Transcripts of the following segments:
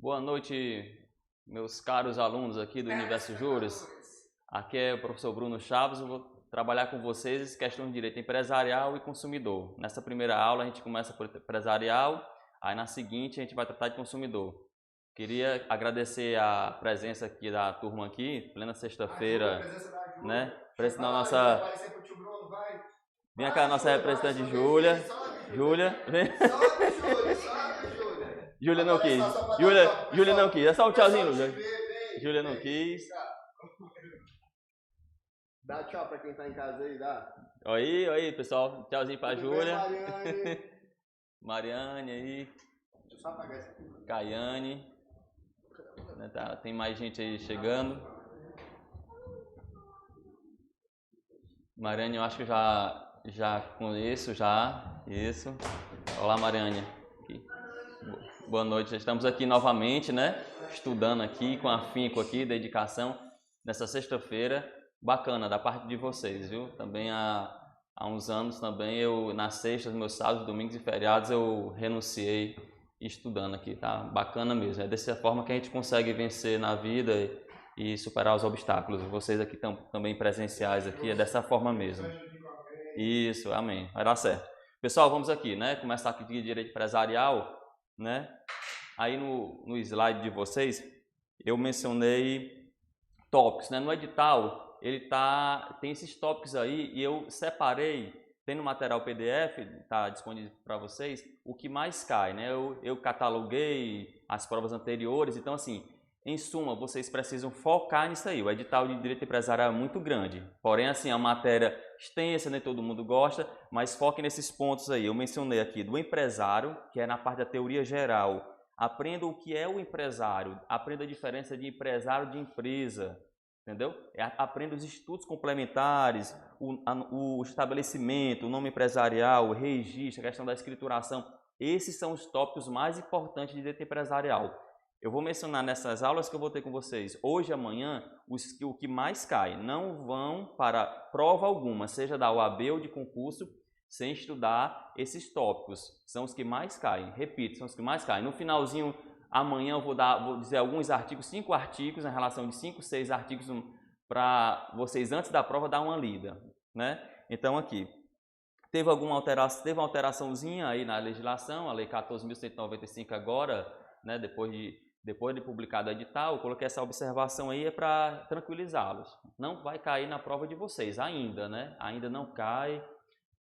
Boa noite, meus caros alunos aqui do Universo Juros. Aqui é o professor Bruno Chaves. Eu vou trabalhar com vocês questão de direito empresarial e consumidor. Nessa primeira aula a gente começa por empresarial, aí na seguinte a gente vai tratar de consumidor. Queria agradecer a presença aqui da turma aqui, plena sexta-feira, né? Presença da nossa... Vem cá, a nossa representante Júlia. Júlia, vem. Júlia não quis. Júlia não quis. É só um tchauzinho, Júlia não quis. Dá tchau pra quem tá em casa aí, dá. Oi, pessoal. Tchauzinho pra Júlia. Mariane aí. Deixa eu só apagar isso aqui. Caiane. Tá, tem mais gente aí chegando. Mariane, eu acho que já conheço, já. Isso. Olá, Mariane. Boa noite, já estamos aqui novamente, né? Estudando aqui com afinco aqui, dedicação, nessa sexta-feira, bacana da parte de vocês, viu? Também há uns anos também, nas sextas, meus sábados, domingos e feriados, eu renunciei estudando aqui, tá? Bacana mesmo, é dessa forma que a gente consegue vencer na vida e superar os obstáculos. Vocês aqui estão também presenciais aqui, é dessa forma mesmo. Isso, amém, vai dar certo. Pessoal, vamos aqui, né? Começar aqui de direito empresarial, né? Aí no slide de vocês eu mencionei tópicos, né? No edital ele tem esses tópicos aí e eu separei, tem no material PDF, tá disponível para vocês, o que mais cai, né? Eu cataloguei as provas anteriores, então assim, em suma, vocês precisam focar nisso aí. O edital de direito empresarial é muito grande, porém assim, a matéria extensa, nem todo mundo gosta, mas foque nesses pontos aí. Eu mencionei aqui do empresário, que é na parte da teoria geral. Aprenda o que é o empresário, aprenda a diferença de empresário de empresa, entendeu? Aprenda os institutos complementares, o estabelecimento, o nome empresarial, o registro, a questão da escrituração. Esses são os tópicos mais importantes de direito empresarial. Eu vou mencionar nessas aulas que eu vou ter com vocês hoje e amanhã o que mais cai. Não vão para prova alguma, seja da OAB ou de concurso, sem estudar esses tópicos. São os que mais caem. Repito, são os que mais caem. No finalzinho, amanhã eu vou dizer alguns artigos, 5 artigos, em relação de 5, 6 artigos para vocês antes da prova dar uma lida, né? Então aqui, teve uma alteraçãozinha aí na legislação, a lei 14.195 agora, né, depois de publicado o edital, eu coloquei essa observação aí para tranquilizá-los. Não vai cair na prova de vocês ainda, né? Ainda não cai.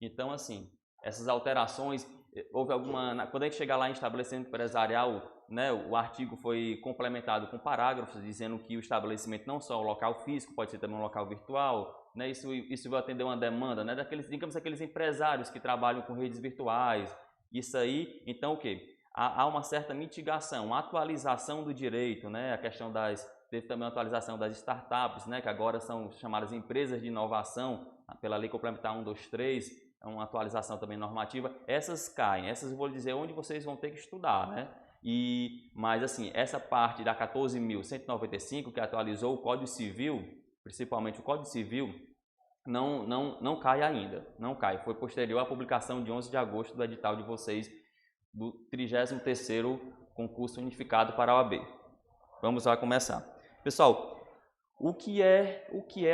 Então, assim, essas alterações, houve alguma... Quando a gente chegar lá em estabelecimento empresarial, né, o artigo foi complementado com parágrafos dizendo que o estabelecimento não só é um local físico, pode ser também um local virtual, né? Isso vai atender uma demanda, né, digamos, aqueles empresários que trabalham com redes virtuais. Isso aí, então o quê? Há uma certa mitigação, uma atualização do direito, né? A questão teve também a atualização das startups, né? Que agora são chamadas empresas de inovação, pela Lei Complementar 123, é uma atualização também normativa. Essas caem, essas eu vou dizer onde vocês vão ter que estudar, né? Mas assim, essa parte da 14.195, que atualizou o Código Civil, principalmente o Código Civil, não cai ainda, não cai. Foi posterior à publicação de 11 de agosto do edital de vocês, do 33º concurso unificado para a OAB. Vamos lá começar. Pessoal, o que é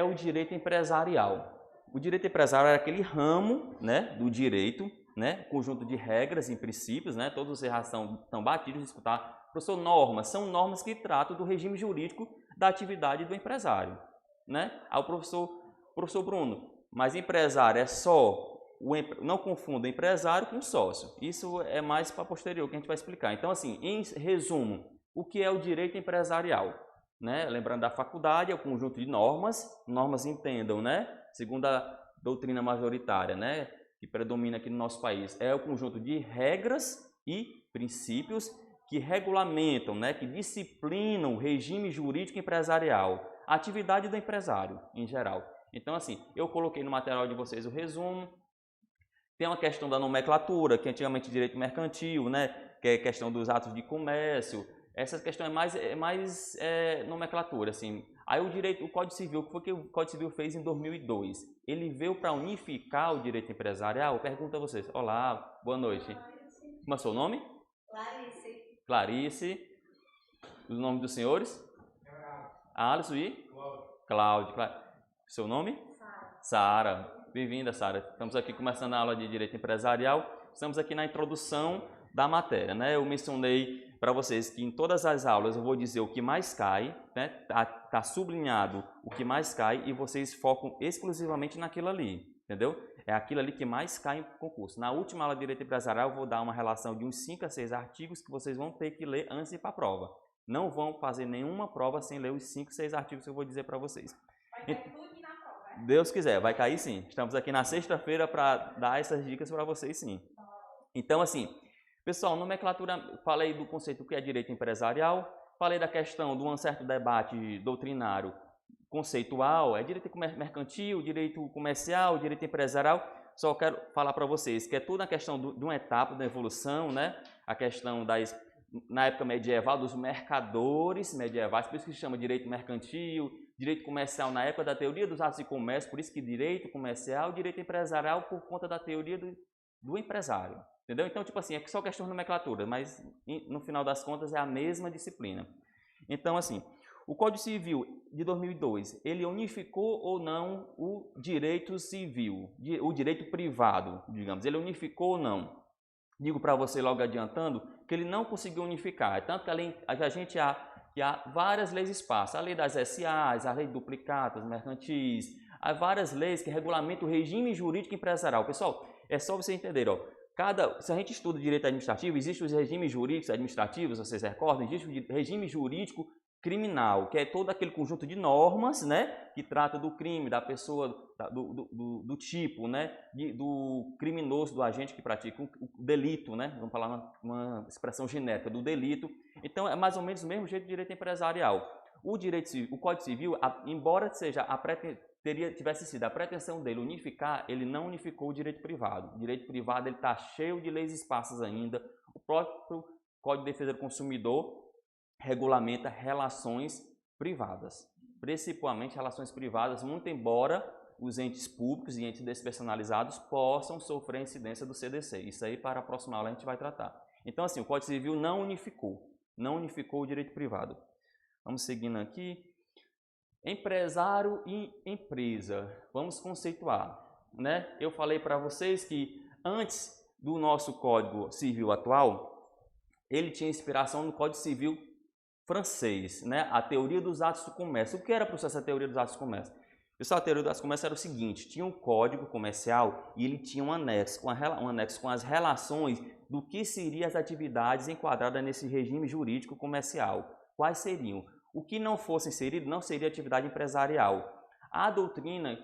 o direito empresarial? O direito empresarial é aquele ramo, né, do direito, né, conjunto de regras e princípios, né, todos já estão batidos em escutar. Professor, normas, são normas que tratam do regime jurídico da atividade do empresário, né? Aí o professor Bruno, mas empresário é só... Não confunda empresário com sócio. Isso é mais para posterior que a gente vai explicar. Então, assim, em resumo, o que é o direito empresarial? Né? Lembrando da faculdade, é o conjunto de normas. Normas, entendam, né? Segundo a doutrina majoritária, né, que predomina aqui no nosso país, é o conjunto de regras e princípios que regulamentam, né, que disciplinam o regime jurídico empresarial, a atividade do empresário em geral. Então, assim, eu coloquei no material de vocês o resumo. Tem uma questão da nomenclatura, que antigamente direito mercantil, né, que é questão dos atos de comércio. Essa questão é mais nomenclatura, assim. Aí o Código Civil, o que foi que o Código Civil fez em 2002? Ele veio para unificar o direito empresarial? Pergunto a vocês. Olá, boa noite. Como é o seu nome? Clarice. Clarice. Os nomes dos senhores? Alisson e? Cláudio. Seu nome? Sara. Bem-vinda, Sara. Estamos aqui começando a aula de Direito Empresarial. Estamos aqui na introdução da matéria, né? Eu mencionei para vocês que em todas as aulas eu vou dizer o que mais cai, né? Tá sublinhado o que mais cai e vocês focam exclusivamente naquilo ali, entendeu? É aquilo ali que mais cai em concurso. Na última aula de Direito Empresarial eu vou dar uma relação de uns 5 a 6 artigos que vocês vão ter que ler antes de ir para a prova. Não vão fazer nenhuma prova sem ler os 5, 6 artigos que eu vou dizer para vocês. Vai cair tudo na prova, né? Deus quiser, vai cair sim. Estamos aqui na sexta-feira para dar essas dicas para vocês sim. Então, assim, pessoal, nomenclatura, falei do conceito do que é direito empresarial, falei da questão de um certo debate doutrinário conceitual, é direito mercantil, direito comercial, direito empresarial. Só quero falar para vocês que é tudo a questão de uma etapa da evolução, né? A questão na época medieval, dos mercadores medievais, por isso que se chama direito mercantil, direito comercial na época da teoria dos atos de comércio, por isso que direito comercial, direito empresarial por conta da teoria do empresário. Entendeu? Então, tipo assim, é só questão de nomenclatura, mas no final das contas é a mesma disciplina. Então, assim, o Código Civil de 2002, ele unificou ou não o direito civil, o direito privado, digamos, ele unificou ou não? Digo para você logo adiantando que ele não conseguiu unificar, tanto que a gente há várias leis esparsas, a lei das SAs, a lei de duplicatas, mercantis, há várias leis que regulamentam o regime jurídico empresarial. Pessoal, é só você entender, ó, se a gente estuda direito administrativo, existem os regimes jurídicos administrativos, vocês recordam, existe o regime jurídico criminal, que é todo aquele conjunto de normas, né, que trata do crime, da pessoa, do tipo, né, do criminoso, do agente que pratica o delito, né, vamos falar uma expressão genérica, do delito. Então, é mais ou menos o mesmo jeito de direito empresarial. O Código Civil, embora tivesse sido a pretensão dele unificar, ele não unificou o direito privado. O direito privado está cheio de leis esparsas ainda. O próprio Código de Defesa do Consumidor regulamenta relações privadas, principalmente relações privadas, muito embora os entes públicos e entes despersonalizados possam sofrer incidência do CDC. Isso aí para a próxima aula a gente vai tratar. Então, assim, o Código Civil não unificou o direito privado. Vamos seguindo aqui. Empresário e empresa, vamos conceituar, né? Eu falei para vocês que antes do nosso Código Civil atual, ele tinha inspiração no Código Civil francês, né? A teoria dos atos do comércio. O que era essa teoria dos atos do comércio? Pessoal, a teoria dos atos do comércio era o seguinte: tinha um código comercial e ele tinha um anexo com as relações do que seriam as atividades enquadradas nesse regime jurídico comercial. Quais seriam? O que não fosse inserido não seria atividade empresarial. A doutrina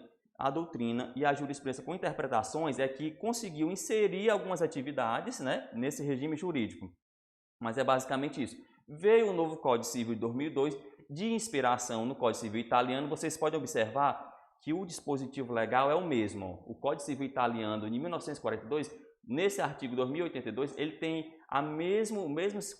e a jurisprudência com interpretações é que conseguiu inserir algumas atividades, né, nesse regime jurídico. Mas é basicamente isso. Veio o novo Código Civil de 2002, de inspiração no Código Civil italiano. Vocês podem observar que o dispositivo legal é o mesmo. O Código Civil italiano de 1942, nesse artigo 2082, ele tem o mesmo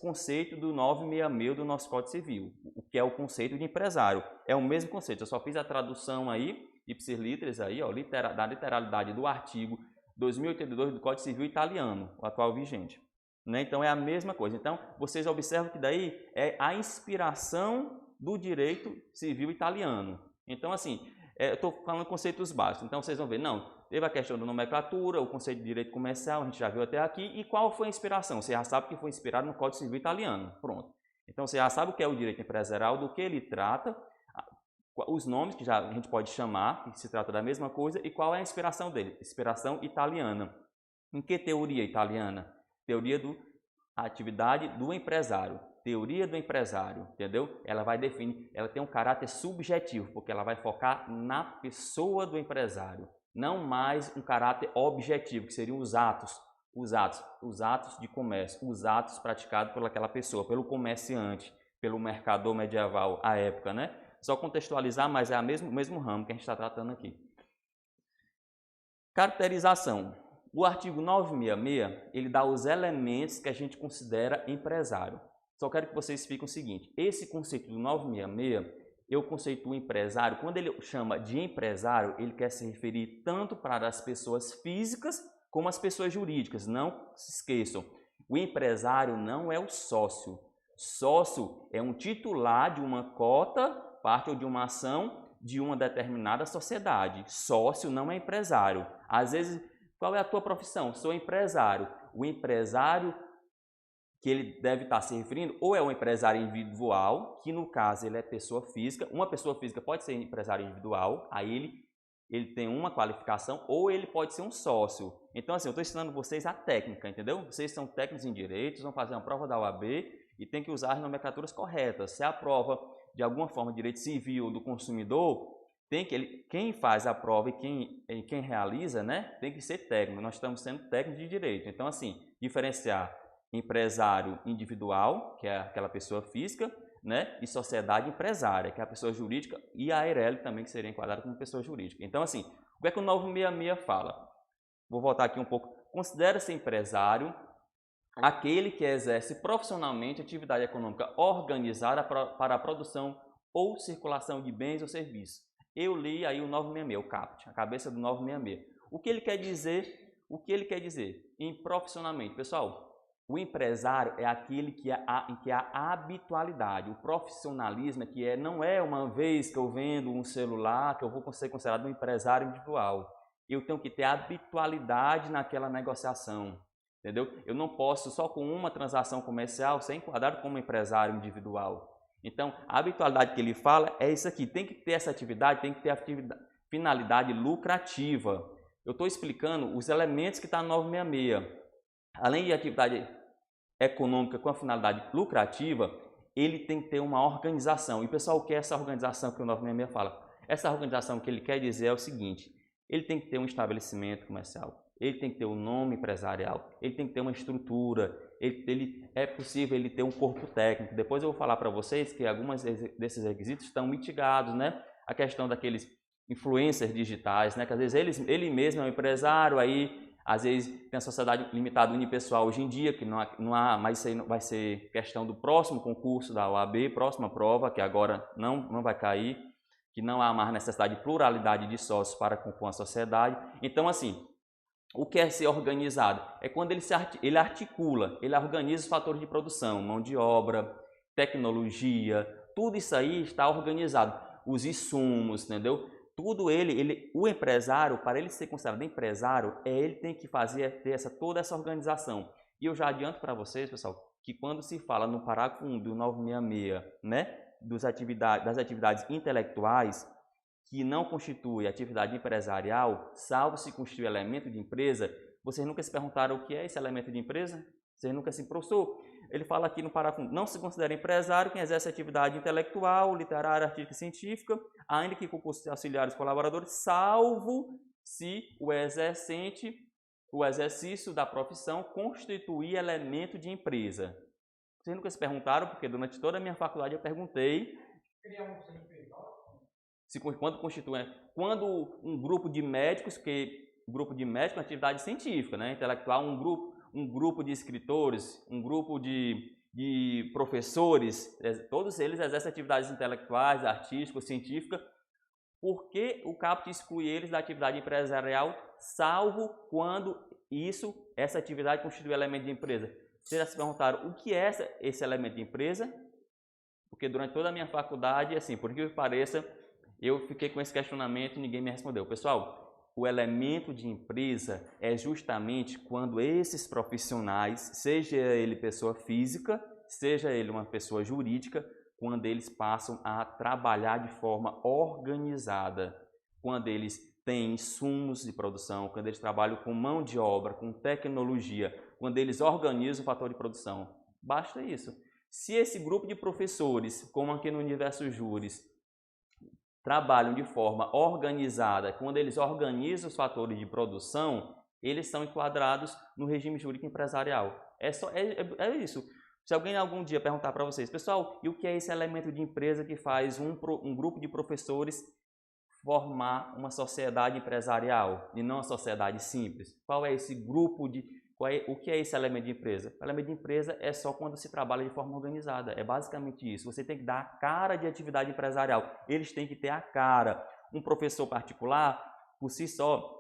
conceito do 966 do nosso Código Civil, o que é o conceito de empresário. É o mesmo conceito. Eu só fiz a tradução aí, ipsis literis aí, ó, da literalidade do artigo 2082 do Código Civil italiano, o atual vigente. Né? Então é a mesma coisa. Então vocês observam que daí é a inspiração do direito civil italiano. Então assim, eu estou falando conceitos básicos. Então vocês vão ver, não, teve a questão da nomenclatura, o conceito de direito comercial, a gente já viu até aqui. E qual foi a inspiração? Você já sabe que foi inspirado no Código Civil italiano. Pronto. Então você já sabe o que é o direito empresarial, do que ele trata, os nomes que a gente pode chamar, que se trata da mesma coisa, e qual é a inspiração dele? Inspiração italiana. Em que teoria italiana? Teoria da atividade do empresário. Teoria do empresário, entendeu? Ela vai definir, ela tem um caráter subjetivo, porque ela vai focar na pessoa do empresário, não mais um caráter objetivo, que seriam os atos de comércio, os atos praticados por aquela pessoa, pelo comerciante, pelo mercador medieval à época, né? Só contextualizar, mas é o mesmo ramo que a gente está tratando aqui. Caracterização. O artigo 966, ele dá os elementos que a gente considera empresário. Só quero que vocês fiquem o seguinte, esse conceito do 966, eu conceituo empresário, quando ele chama de empresário, ele quer se referir tanto para as pessoas físicas como as pessoas jurídicas. Não se esqueçam, o empresário não é o sócio. Sócio é um titular de uma cota, parte ou de uma ação de uma determinada sociedade. Sócio não é empresário. Às vezes, qual é a tua profissão? Sou empresário. O empresário que ele deve estar se referindo ou é um empresário individual, que no caso ele é pessoa física. Uma pessoa física pode ser empresário individual, aí ele tem uma qualificação, ou ele pode ser um sócio. Então, assim, eu estou ensinando vocês a técnica, entendeu? Vocês são técnicos em direitos, vão fazer uma prova da OAB e tem que usar as nomenclaturas corretas. Se a prova, de alguma forma, de direito civil do consumidor, quem faz a prova e quem realiza, né, tem que ser técnico. Nós estamos sendo técnicos de direito. Então, assim, diferenciar empresário individual, que é aquela pessoa física, né, e sociedade empresária, que é a pessoa jurídica, e a AIRELI também, que seria enquadrada como pessoa jurídica. Então, assim, o que é que o 966 fala? Vou voltar aqui um pouco. Considera-se empresário aquele que exerce profissionalmente atividade econômica organizada para a produção ou circulação de bens ou serviços. Eu li aí o 966, o CAPT, a cabeça do 966. O que ele quer dizer? O que ele quer dizer? Em profissionalmente, pessoal, o empresário é aquele que há habitualidade. O profissionalismo não é uma vez que eu vendo um celular que eu vou ser considerado um empresário individual. Eu tenho que ter habitualidade naquela negociação, entendeu? Eu não posso só com uma transação comercial ser enquadrado como empresário individual. Então, a habitualidade que ele fala é isso aqui. Tem que ter essa atividade, tem que ter finalidade lucrativa. Eu estou explicando os elementos que está no 966. Além de atividade econômica com a finalidade lucrativa, ele tem que ter uma organização. E o pessoal quer essa organização que o 966 fala. Essa organização que ele quer dizer é o seguinte: ele tem que ter um estabelecimento comercial, ele tem que ter um nome empresarial, ele tem que ter uma estrutura, é possível ele ter um corpo técnico. Depois eu vou falar para vocês que alguns desses requisitos estão mitigados, né? A questão daqueles influencers digitais, né? Que às vezes ele mesmo é um empresário, aí às vezes tem a sociedade limitada unipessoal hoje em dia, que não há, mas isso aí vai ser questão do próximo concurso da OAB, próxima prova, que agora não vai cair, que não há mais necessidade de pluralidade de sócios para compor a sociedade. Então, assim, o que é ser organizado? É quando ele articula, ele organiza os fatores de produção, mão de obra, tecnologia, tudo isso aí está organizado. Os insumos, entendeu? Tudo o empresário, para ele ser considerado empresário, ele tem que ter toda essa organização. E eu já adianto para vocês, pessoal, que quando se fala no parágrafo 1 do 966, né, das atividades intelectuais, que não constitui atividade empresarial, salvo se constituir elemento de empresa, vocês nunca se perguntaram o que é esse elemento de empresa? Vocês nunca se professor? Ele fala aqui no parágrafo 1, não se considera empresário quem exerce atividade intelectual, literária, artística e científica, ainda que com custos auxiliares colaboradores, salvo se o exercício da profissão constituir elemento de empresa. Vocês nunca se perguntaram, porque durante toda a minha faculdade eu perguntei quando um grupo de médicos, é atividade científica, né, intelectual, um grupo de escritores, um grupo de professores, todos eles exercem atividades intelectuais, artísticas, científicas. Por que o CAPT exclui eles da atividade empresarial, salvo quando essa atividade constitui elemento de empresa? Vocês já se perguntaram o que é esse elemento de empresa? Porque durante toda a minha faculdade, assim, por que pareça, eu fiquei com esse questionamento e ninguém me respondeu. Pessoal, o elemento de empresa é justamente quando esses profissionais, seja ele pessoa física, seja ele uma pessoa jurídica, quando eles passam a trabalhar de forma organizada, quando eles têm insumos de produção, quando eles trabalham com mão de obra, com tecnologia, quando eles organizam o fator de produção. Basta isso. Se esse grupo de professores, como aqui no Universo Júris, trabalham de forma organizada, quando eles organizam os fatores de produção, eles são enquadrados no regime jurídico empresarial. É isso. Se alguém algum dia perguntar para vocês, pessoal, e o que é esse elemento de empresa que faz um grupo de professores formar uma sociedade empresarial e não uma sociedade simples? Qual é esse grupo o que é esse elemento de empresa? O elemento de empresa é só quando se trabalha de forma organizada. É basicamente isso. Você tem que dar a cara de atividade empresarial. Eles têm que ter a cara. Um professor particular, por si só,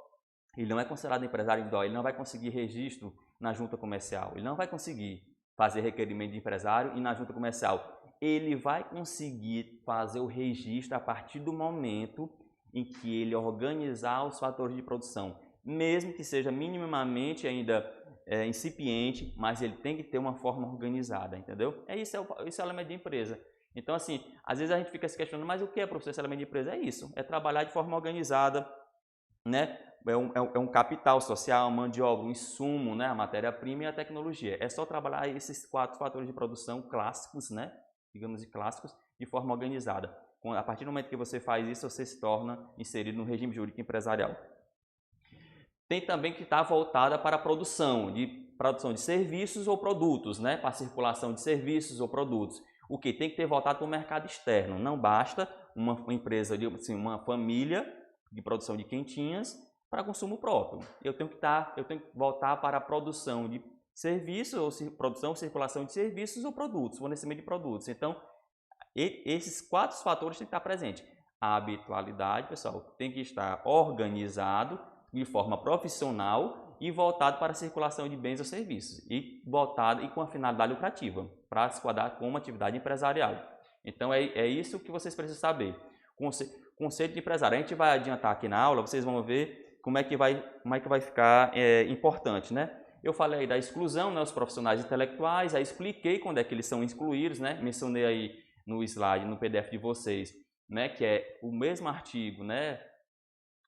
ele não é considerado empresário individual. Ele não vai conseguir registro na junta comercial. Ele não vai conseguir fazer requerimento de empresário e na junta comercial. Ele vai conseguir fazer o registro a partir do momento em que ele organizar os fatores de produção, mesmo que seja minimamente ainda incipiente, mas ele tem que ter uma forma organizada, entendeu? Esse é o elemento de empresa. Então, assim, às vezes a gente fica se questionando, mas o que é, professor, esse elemento de empresa? É isso, é trabalhar de forma organizada, né? É um capital social, uma mão de obra, um insumo, né? A matéria-prima e a tecnologia. É só trabalhar esses 4 fatores de produção clássicos, né? Digamos, clássicos, de forma organizada. A partir do momento que você faz isso, você se torna inserido no regime jurídico empresarial. Tem também que estar voltada para a produção de serviços ou produtos, né? Para a circulação de serviços ou produtos. O que tem que ter voltado para o mercado externo. Não basta uma empresa, assim, uma família de produção de quentinhas para consumo próprio. Eu tenho que voltar para a produção de serviços, ou produção, circulação de serviços ou produtos, fornecimento de produtos. Então, esses 4 fatores têm que estar presentes. A habitualidade, pessoal, tem que estar organizado de forma profissional e voltado para a circulação de bens ou serviços e com a finalidade lucrativa, para se quadrar como atividade empresarial. Então, é isso que vocês precisam saber. Conceito de empresário. A gente vai adiantar aqui na aula, vocês vão ver como é que vai ficar importante, né? Eu falei aí da exclusão, né, os profissionais intelectuais, aí expliquei quando é que eles são excluídos, né? Mencionei aí no slide, no PDF de vocês, né, que é o mesmo artigo, né?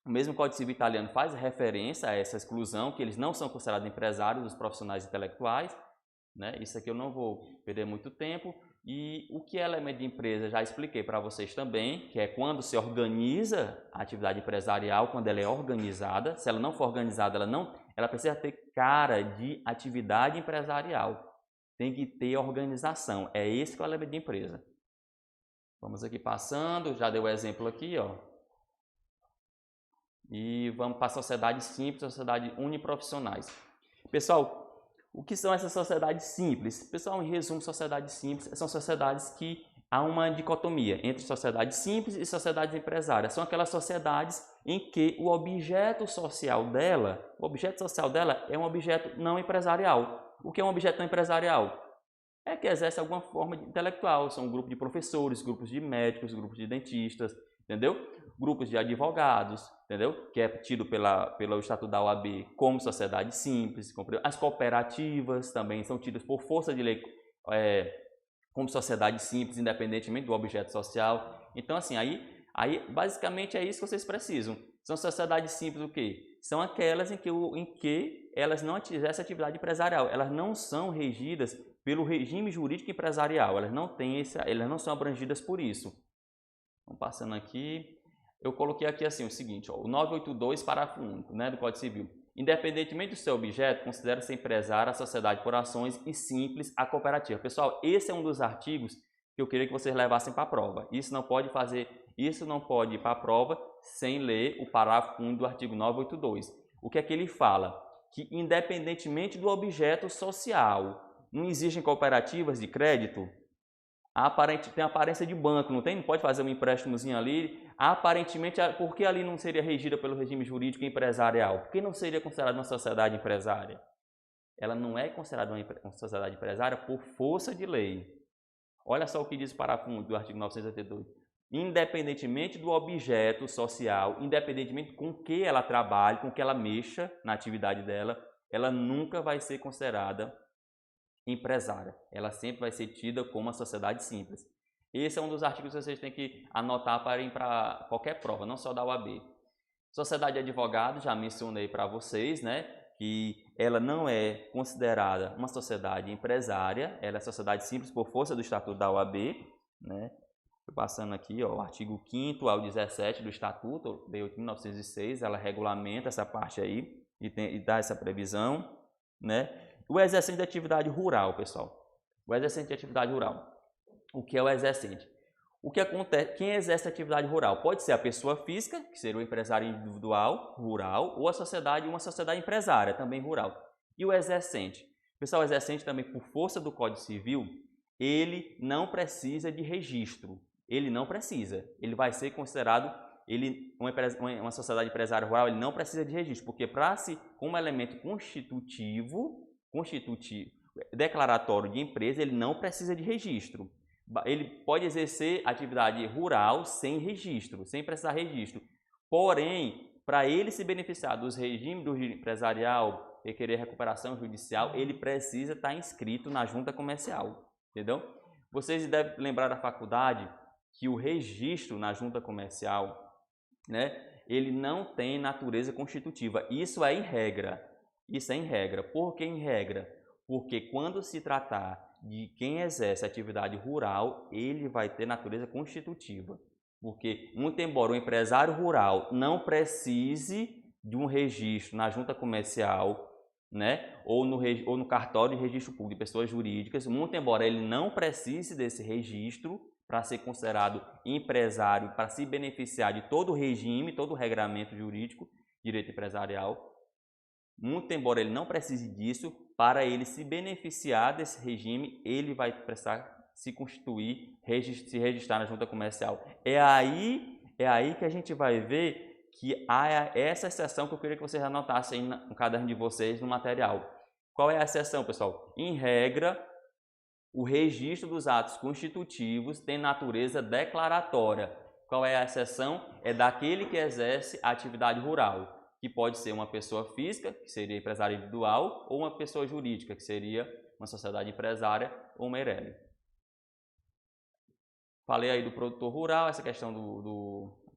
O mesmo Código Civil italiano faz referência a essa exclusão, que eles não são considerados empresários, os profissionais intelectuais, né? Isso aqui eu não vou perder muito tempo. E o que é elemento de empresa, já expliquei para vocês também, que é quando se organiza a atividade empresarial, quando ela é organizada. Se ela não for organizada, ela precisa ter cara de atividade empresarial. Tem que ter organização. É esse que é o elemento de empresa. Vamos aqui passando, já dei o exemplo aqui, ó. E vamos para a sociedade simples, sociedade uniprofissionais. Pessoal, o que são essas sociedades simples? Pessoal, em resumo, sociedades simples são sociedades que há uma dicotomia entre sociedades simples e sociedades empresárias. São aquelas sociedades em que o objeto social dela é um objeto não empresarial. O que é um objeto não empresarial? É que exerce alguma forma intelectual. São um grupo de professores, grupos de médicos, grupos de dentistas, entendeu? Grupos de advogados, entendeu? Que é tido pelo Estatuto da OAB como sociedade simples. As cooperativas também são tidas por força de lei como sociedade simples, independentemente do objeto social. Então, assim, aí basicamente é isso que vocês precisam. São sociedades simples o quê? São aquelas em que elas não exercem atividade empresarial. Elas não são regidas pelo regime jurídico empresarial. Elas não são abrangidas por isso. Vamos passando aqui. Eu coloquei aqui assim o seguinte, ó, o 982, parágrafo único, né, do Código Civil. Independentemente do seu objeto, considera-se empresária a sociedade por ações e simples a cooperativa. Pessoal, esse é um dos artigos que eu queria que vocês levassem para a prova. Isso não pode ir para a prova sem ler o parágrafo único do artigo 982. O que é que ele fala? Que independentemente do objeto social, não existem cooperativas de crédito? Tem aparência de banco, não tem? Não pode fazer um empréstimozinho ali. Aparentemente, por que ali não seria regida pelo regime jurídico empresarial? Por que não seria considerada uma sociedade empresária? Ela não é considerada uma sociedade empresária por força de lei. Olha só o que diz o parágrafo 1 do artigo 982. Independentemente do objeto social, independentemente com que ela trabalhe, com que ela mexa na atividade dela, ela nunca vai ser considerada empresária. Ela sempre vai ser tida como uma sociedade simples. Esse é um dos artigos que vocês têm que anotar para ir para qualquer prova, não só da UAB. Sociedade de advogados, já mencionei para vocês, né, que ela não é considerada uma sociedade empresária, ela é sociedade simples por força do Estatuto da UAB, né? Passando aqui, ó, o artigo 5º ao 17 do Estatuto, de 1906, ela regulamenta essa parte aí e dá essa previsão, né? O exercente de atividade rural, pessoal. O exercente de atividade rural. O que é o exercente? O que acontece? Quem exerce atividade rural? Pode ser a pessoa física, que seria o empresário individual, rural, ou a sociedade, uma sociedade empresária, também rural. E o exercente? Pessoal, o exercente também, por força do Código Civil, ele não precisa de registro. Ele não precisa. Ele vai ser considerado, uma sociedade empresária rural, ele não precisa de registro, porque como elemento constitutivo, declaratório de empresa, ele não precisa de registro. Ele pode exercer atividade rural sem registro, sem precisar registro. Porém, para ele se beneficiar dos regimes do empresarial, requerer recuperação judicial, ele precisa estar inscrito na junta comercial, entendeu? Vocês devem lembrar da faculdade que o registro na junta comercial, né, ele não tem natureza constitutiva. Isso é em regra. Isso é em regra. Por que em regra? Porque quando se tratar de quem exerce atividade rural, ele vai ter natureza constitutiva. Porque, muito embora o empresário rural não precise de um registro na junta comercial, né, ou no cartório de registro público de pessoas jurídicas, muito embora ele não precise desse registro para ser considerado empresário, para se beneficiar de todo o regime, todo o regramento jurídico, direito empresarial, muito embora ele não precise disso, para ele se beneficiar desse regime, ele vai precisar se constituir, se registrar na junta comercial. É aí que a gente vai ver que há essa exceção que eu queria que vocês anotassem aí no caderno de vocês, no material. Qual é a exceção, pessoal? Em regra, o registro dos atos constitutivos tem natureza declaratória. Qual é a exceção? É daquele que exerce a atividade rural, que pode ser uma pessoa física, que seria empresário individual, ou uma pessoa jurídica, que seria uma sociedade empresária ou uma ERELI. Falei aí do produtor rural, essa questão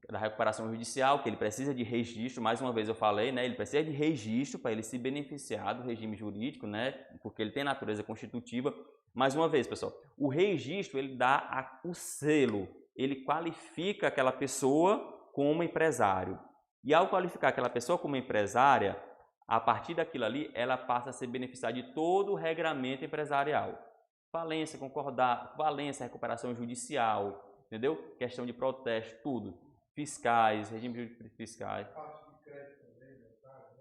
da recuperação judicial, que ele precisa de registro, mais uma vez eu falei, né, ele precisa de registro para ele se beneficiar do regime jurídico, né, porque ele tem natureza constitutiva. Mais uma vez, pessoal, o registro ele dá o selo, ele qualifica aquela pessoa como empresário. E ao qualificar aquela pessoa como empresária, a partir daquilo ali, ela passa a se beneficiar de todo o regramento empresarial. Falência, falência, recuperação judicial, entendeu? Questão de protesto, tudo. Fiscais, regime fiscais.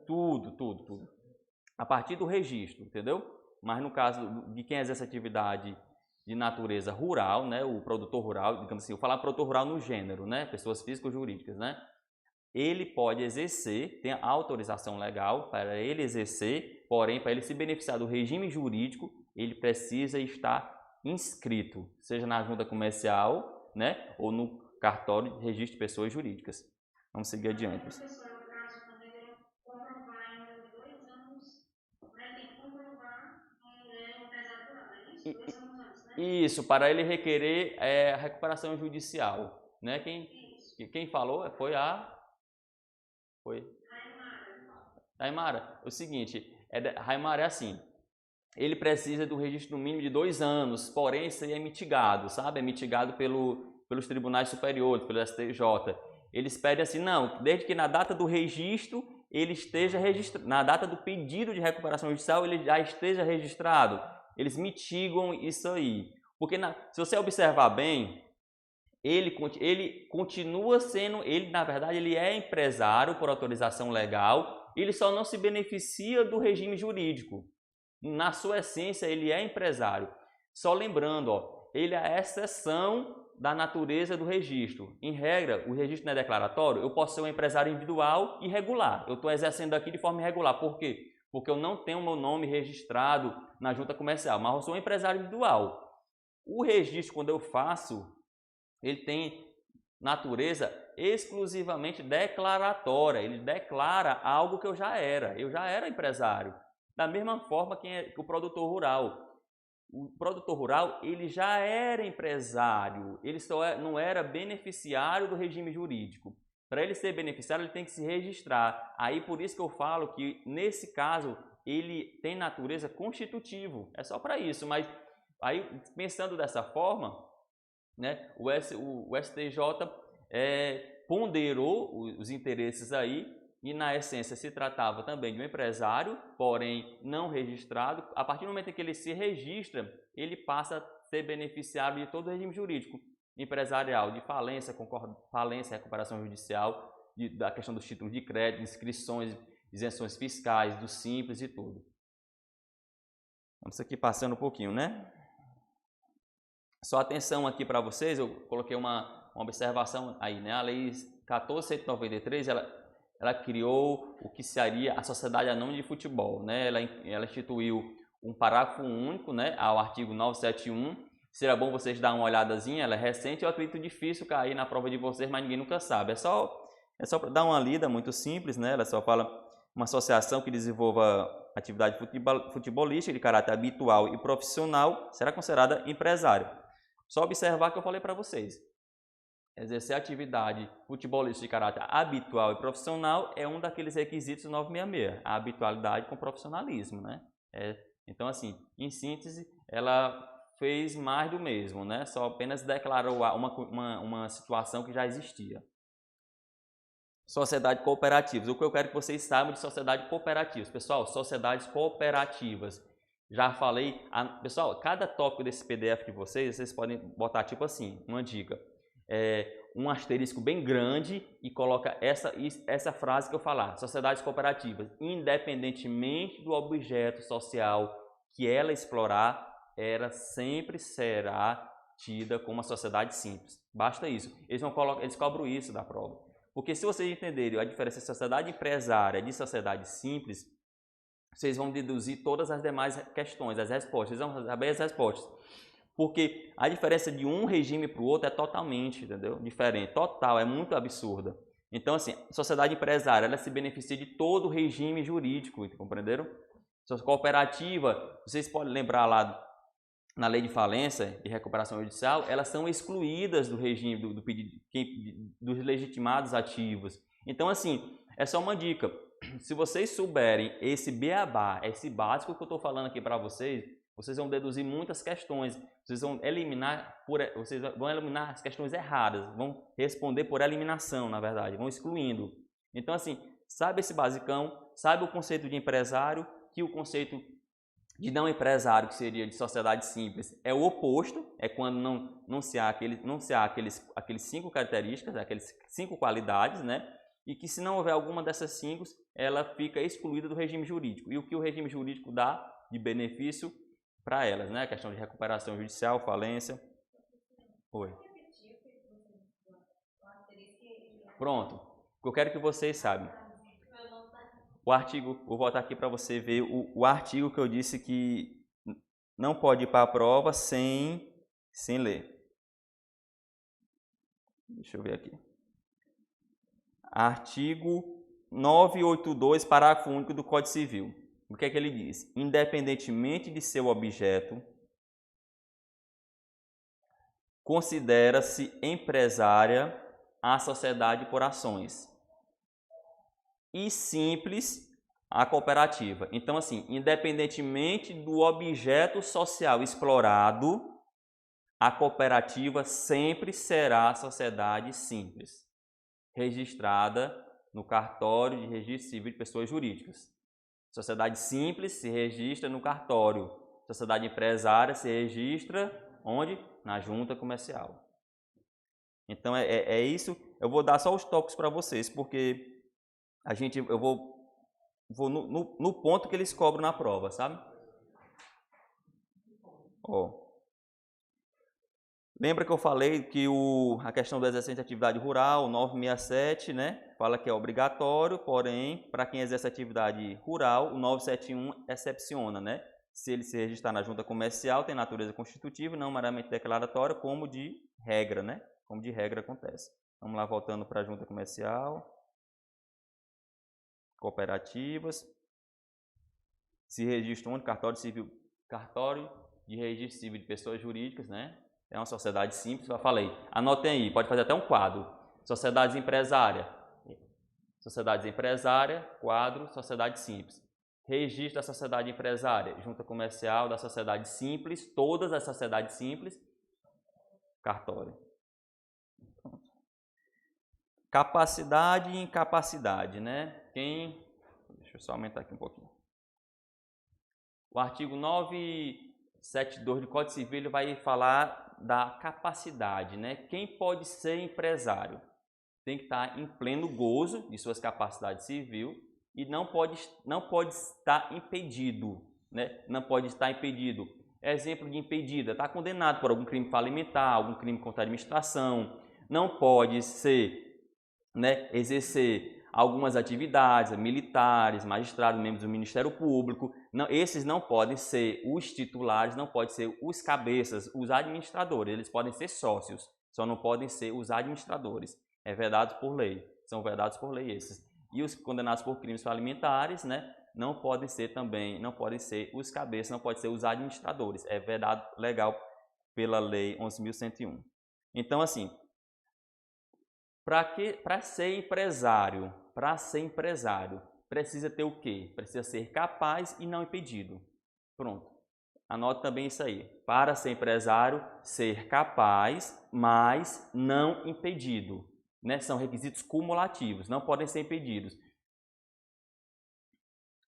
Tudo. A partir do registro, entendeu? Mas no caso de quem exerce atividade de natureza rural, né, o produtor rural, digamos assim, eu falar produtor rural no gênero, né, pessoas físicas ou jurídicas, né, ele pode exercer, tem a autorização legal para ele exercer, porém, para ele se beneficiar do regime jurídico, ele precisa estar inscrito, seja na junta comercial, né, ou no cartório de registro de pessoas jurídicas. Vamos seguir adiante. Isso, para ele requerer a recuperação judicial, né? Quem falou foi a Raimara. O seguinte, Raimara é assim, ele precisa do registro no mínimo de 2 anos, porém isso aí é mitigado, sabe? É mitigado pelos tribunais superiores, pelo STJ. Eles pedem assim, não, desde que na data do registro ele esteja registrado, na data do pedido de recuperação judicial ele já esteja registrado. Eles mitigam isso aí. Porque se você observar bem, ele continua sendo, na verdade, ele é empresário por autorização legal, ele só não se beneficia do regime jurídico. Na sua essência, ele é empresário. Só lembrando, ó, ele é a exceção da natureza do registro. Em regra, o registro não é declaratório, eu posso ser um empresário individual irregular. Eu estou exercendo aqui de forma irregular. Por quê? Porque eu não tenho meu nome registrado na junta comercial, mas eu sou um empresário individual. O registro, quando eu faço, ele tem natureza exclusivamente declaratória. Ele declara algo que eu já era empresário. Da mesma forma que o produtor rural. O produtor rural, ele já era empresário, ele só não era beneficiário do regime jurídico. Para ele ser beneficiário, ele tem que se registrar. Aí, por isso que eu falo que, nesse caso, ele tem natureza constitutivo. É só para isso, mas aí, pensando dessa forma, né, o STJ ponderou os interesses aí, e na essência se tratava também de um empresário, porém não registrado. A partir do momento em que ele se registra, ele passa a ser beneficiário de todo o regime jurídico empresarial, de falência, recuperação judicial, da questão dos títulos de crédito, inscrições, isenções fiscais, do Simples e tudo. Vamos aqui passando um pouquinho, né? Só atenção aqui para vocês, eu coloquei uma observação aí, né? A Lei 14.193, ela criou o que seria a Sociedade Anônima de Futebol, né? Ela instituiu um parágrafo único, né, ao artigo 971. Seria bom vocês darem uma olhadazinha, ela é recente, eu acredito difícil cair na prova de vocês, mas ninguém nunca sabe. É só dar uma lida muito simples, né? Ela só fala uma associação que desenvolva atividade futebolística de caráter habitual e profissional será considerada empresário. Só observar que eu falei para vocês. Exercer atividade futebolística de caráter habitual e profissional é um daqueles requisitos do 966, a habitualidade com profissionalismo, né? Então, assim, em síntese, ela fez mais do mesmo, né? Só apenas declarou uma situação que já existia. Sociedade cooperativas. O que eu quero que vocês saibam de sociedades cooperativas. Pessoal, sociedades cooperativas. Já falei. Pessoal, cada tópico desse PDF de vocês podem botar tipo assim, uma dica. Um asterisco bem grande e coloca essa frase que eu falar. Sociedades cooperativas, independentemente do objeto social que ela explorar, ela sempre será tida como uma sociedade simples. Basta isso. Eles cobram isso da prova. Porque se vocês entenderem a diferença de sociedade empresária e de sociedade simples, vocês vão deduzir todas as demais questões, as respostas. Vocês vão saber as respostas. Porque a diferença de um regime para o outro é totalmente, entendeu? Diferente, total, é muito absurda. Então, assim, sociedade empresária, ela se beneficia de todo o regime jurídico, compreenderam? Cooperativa, vocês podem lembrar lá na lei de falência e recuperação judicial, elas são excluídas do regime dos legitimados ativos. Então, assim, é só uma dica. Se vocês souberem esse beabá, esse básico que eu estou falando aqui para vocês, vocês vão deduzir muitas questões. Vocês vão eliminar as questões erradas, vão responder por eliminação, na verdade, vão excluindo. Então, assim, sabe esse basicão, sabe o conceito de empresário, que o conceito de não empresário, que seria de sociedade simples, é o oposto, é quando não se há aqueles 5 características, aqueles 5 qualidades, né? E que se não houver alguma dessas 5, ela fica excluída do regime jurídico. E o que o regime jurídico dá de benefício para elas, né? A questão de recuperação judicial, falência. Oi. Pronto. O que eu quero que vocês saibam. O artigo, vou voltar aqui para você ver o artigo que eu disse que não pode ir para a prova sem ler. Deixa eu ver aqui. Artigo 982, parágrafo único do Código Civil. O que é que ele diz? Independentemente de seu objeto, considera-se empresária a sociedade por ações e simples a cooperativa. Então, assim, independentemente do objeto social explorado, a cooperativa sempre será a sociedade simples, registrada no cartório de registro civil de pessoas jurídicas. Sociedade simples se registra no cartório. Sociedade empresária se registra onde? Na junta comercial. Então, é isso. Eu vou dar só os toques para vocês, porque eu vou no ponto que eles cobram na prova, sabe? Lembra que eu falei que a questão do exercício de atividade rural, 967, né? Fala que é obrigatório, porém, para quem exerce atividade rural, o 971 excepciona, né? Se ele se registrar na junta comercial, tem natureza constitutiva, não meramente declaratória, como de regra, né? Como de regra acontece. Vamos lá, voltando para a junta comercial. Cooperativas. Se registra onde? Cartório de registro civil de pessoas jurídicas, né? É uma sociedade simples, eu falei. Anotem aí, pode fazer até um quadro. Sociedades empresária, quadro, sociedade simples. Registro da sociedade empresária, junta comercial da sociedade simples, todas as sociedades simples, cartório. Capacidade e incapacidade, né? Deixa eu só aumentar aqui um pouquinho. O artigo 972 do Código Civil ele vai falar da capacidade, né? Quem pode ser empresário tem que estar em pleno gozo de suas capacidades civil e não pode estar impedido, né? Não pode estar impedido. Exemplo de impedida, está condenado por algum crime falimentar, algum crime contra a administração, não pode ser, né, exercer algumas atividades, militares, magistrados, membros do Ministério Público, não, esses não podem ser os titulares, não podem ser os cabeças, os administradores, eles podem ser sócios, só não podem ser os administradores. É vedado por lei, são vedados por lei esses. E os condenados por crimes alimentares, né, não podem ser também, não podem ser os cabeças, não podem ser os administradores. É vedado legal pela lei 11.101. Então, assim, para ser empresário, precisa ter o quê? Precisa ser capaz e não impedido. Pronto. Anote também isso aí. Para ser empresário, ser capaz, mas não impedido. Né? São requisitos cumulativos, não podem ser impedidos.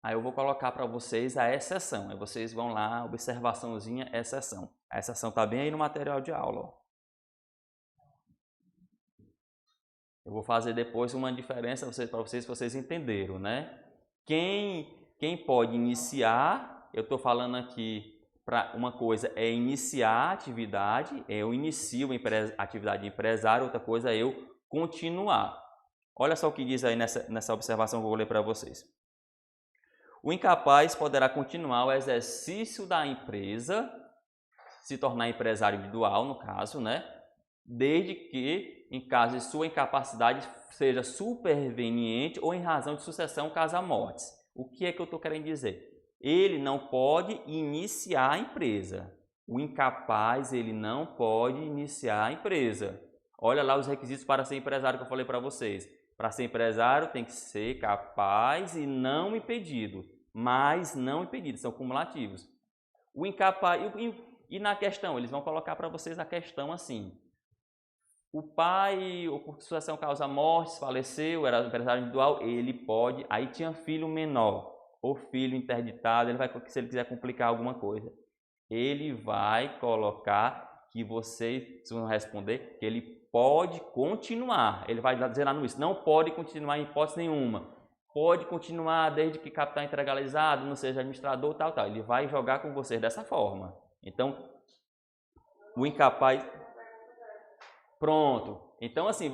Aí eu vou colocar para vocês a exceção. Aí vocês vão lá, observaçãozinha, exceção. A exceção está bem aí no material de aula. Ó. Eu vou fazer depois uma diferença para vocês entenderam, né? Quem pode iniciar, eu estou falando aqui, para uma coisa é iniciar a atividade, eu inicio a atividade de empresário, outra coisa é eu continuar. Olha só o que diz aí nessa observação que eu vou ler para vocês. O incapaz poderá continuar o exercício da empresa, se tornar empresário individual, no caso, né? Desde que, em caso de sua incapacidade, seja superveniente ou em razão de sucessão, caso a mortes. O que é que eu estou querendo dizer? Ele não pode iniciar a empresa. O incapaz, ele não pode iniciar a empresa. Olha lá os requisitos para ser empresário que eu falei para vocês. Para ser empresário tem que ser capaz e não impedido. Mas não impedido, são cumulativos. O incapaz... E na questão, eles vão colocar para vocês a questão assim. O pai, ou por sucessão causa morte, faleceu, era empresário individual, ele pode... Aí tinha filho menor, ou filho interditado, ele vai, se ele quiser complicar alguma coisa, ele vai colocar que vocês vão responder que ele pode continuar. Ele vai dizer lá no isso, não pode continuar em hipótese nenhuma. Pode continuar desde que capital integralizado, não seja administrador, tal, tal. Ele vai jogar com vocês dessa forma. Então, o incapaz... Pronto. Então, assim,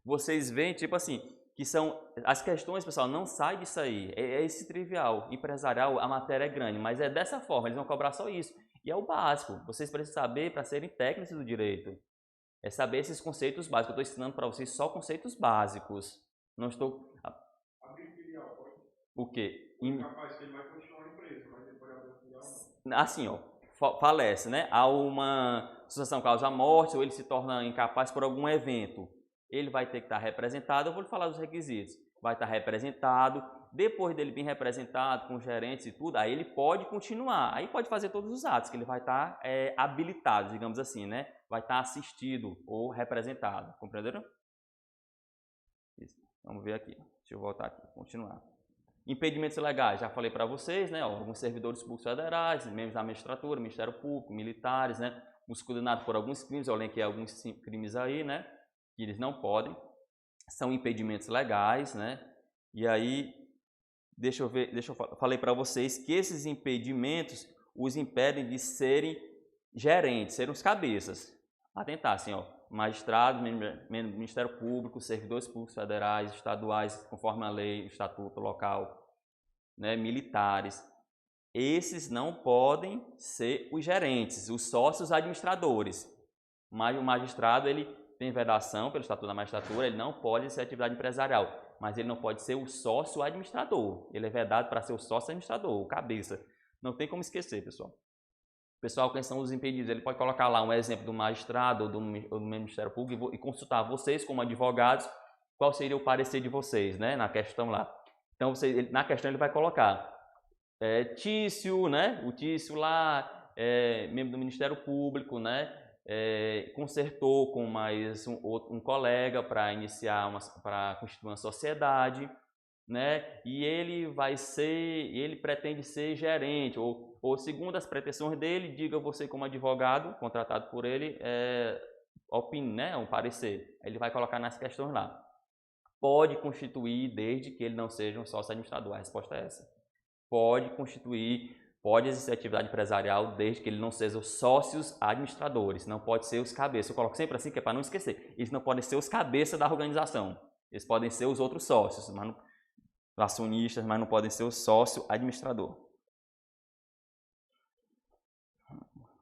vocês veem, tipo assim, que são... As questões, pessoal, não sai disso aí. É esse trivial. Empresarial, a matéria é grande, mas é dessa forma. Eles vão cobrar só isso. E é o básico. Vocês precisam saber para serem técnicos do direito. É saber esses conceitos básicos. Eu estou ensinando para vocês só conceitos básicos. Não estou... O quê? O incapaz que ele vai continuar a empresa, mas ele pode abrir a filial. Assim, ó, falece, né? Há uma sucessão causa morte ou ele se torna incapaz por algum evento. Ele vai ter que estar representado. Eu vou lhe falar dos requisitos. Vai estar representado. Depois dele bem representado, com gerentes e tudo, aí ele pode continuar. Aí pode fazer todos os atos, que ele vai estar habilitado, digamos assim, né? Vai estar assistido ou representado. Compreenderam? Isso. Vamos ver aqui. Deixa eu voltar aqui. Continuar. Impedimentos legais, já falei para vocês, né? Alguns servidores públicos federais, membros da magistratura, Ministério Público, militares, né? Os condenados por alguns crimes, eu elenquei alguns crimes aí, né? Que eles não podem. São impedimentos legais, né? E aí, falei para vocês que esses impedimentos os impedem de serem gerentes, serem os cabeças. Atentar, assim, ó, magistrados, Ministério Público, servidores públicos federais, estaduais, conforme a lei, o estatuto local, né, militares. Esses não podem ser os gerentes, os sócios administradores. Mas o magistrado, ele tem vedação pelo estatuto da magistratura, ele não pode ser atividade empresarial, mas ele não pode ser o sócio administrador. Ele é vedado para ser o sócio administrador, o cabeça. Não tem como esquecer, pessoal. Pessoal, quem são os impedidos? Ele pode colocar lá um exemplo do magistrado ou do Ministério Público e consultar vocês como advogados qual seria o parecer de vocês, né, na questão lá. Então, na questão ele vai colocar Tício, né, o Tício lá, membro do Ministério Público, né, concertou com mais um colega para para constituir uma sociedade, né, e ele pretende ser gerente, ou segundo as pretensões dele, diga você como advogado, contratado por ele, né, um parecer. Ele vai colocar nas questões lá. Pode constituir desde que ele não seja um sócio administrador. A resposta é essa. Pode constituir, pode exercer atividade empresarial desde que ele não seja os sócios administradores. Não pode ser os cabeças. Eu coloco sempre assim que é para não esquecer. Eles não podem ser os cabeças da organização. Eles podem ser os outros sócios, mas não, acionistas, mas não podem ser o sócio administrador.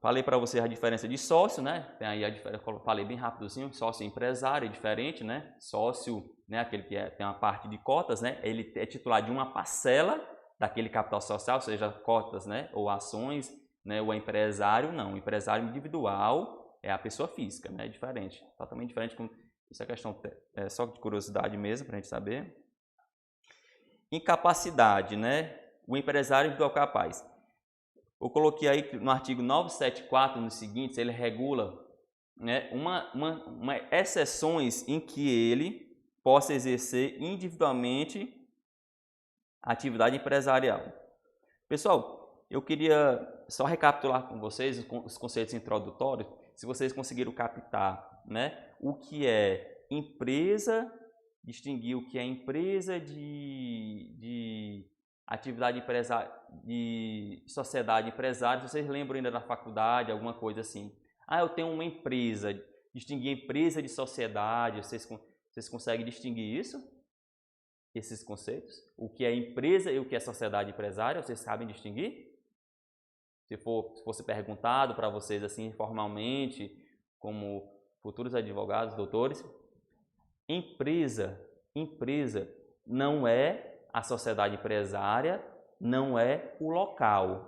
Falei para vocês a diferença de sócio, né? Tem aí a diferença, falei bem rapidozinho, sócio empresário é diferente, né? Sócio, né, aquele que tem uma parte de cotas, né? Ele é titular de uma parcela daquele capital social, seja cotas, né, ou ações, né? O empresário não, o empresário individual é a pessoa física, né? É diferente, totalmente diferente. Isso é questão só de curiosidade mesmo para a gente saber. Incapacidade, né? O empresário individual capaz. Eu coloquei aí no artigo 974, nos seguintes, ele regula, né, uma exceções em que ele possa exercer individualmente a atividade empresarial. Pessoal, eu queria só recapitular com vocês os conceitos introdutórios, se vocês conseguiram captar, né, o que é empresa, distinguir o que é empresa de atividade empresária, de sociedade empresária. Vocês lembram ainda da faculdade, alguma coisa assim? Ah, eu tenho uma empresa, distinguir empresa de sociedade, vocês conseguem distinguir isso? Esses conceitos? O que é empresa e o que é sociedade empresária, vocês sabem distinguir? Se fosse perguntado para vocês assim informalmente, como futuros advogados, doutores, empresa não é a sociedade empresária, não é o local.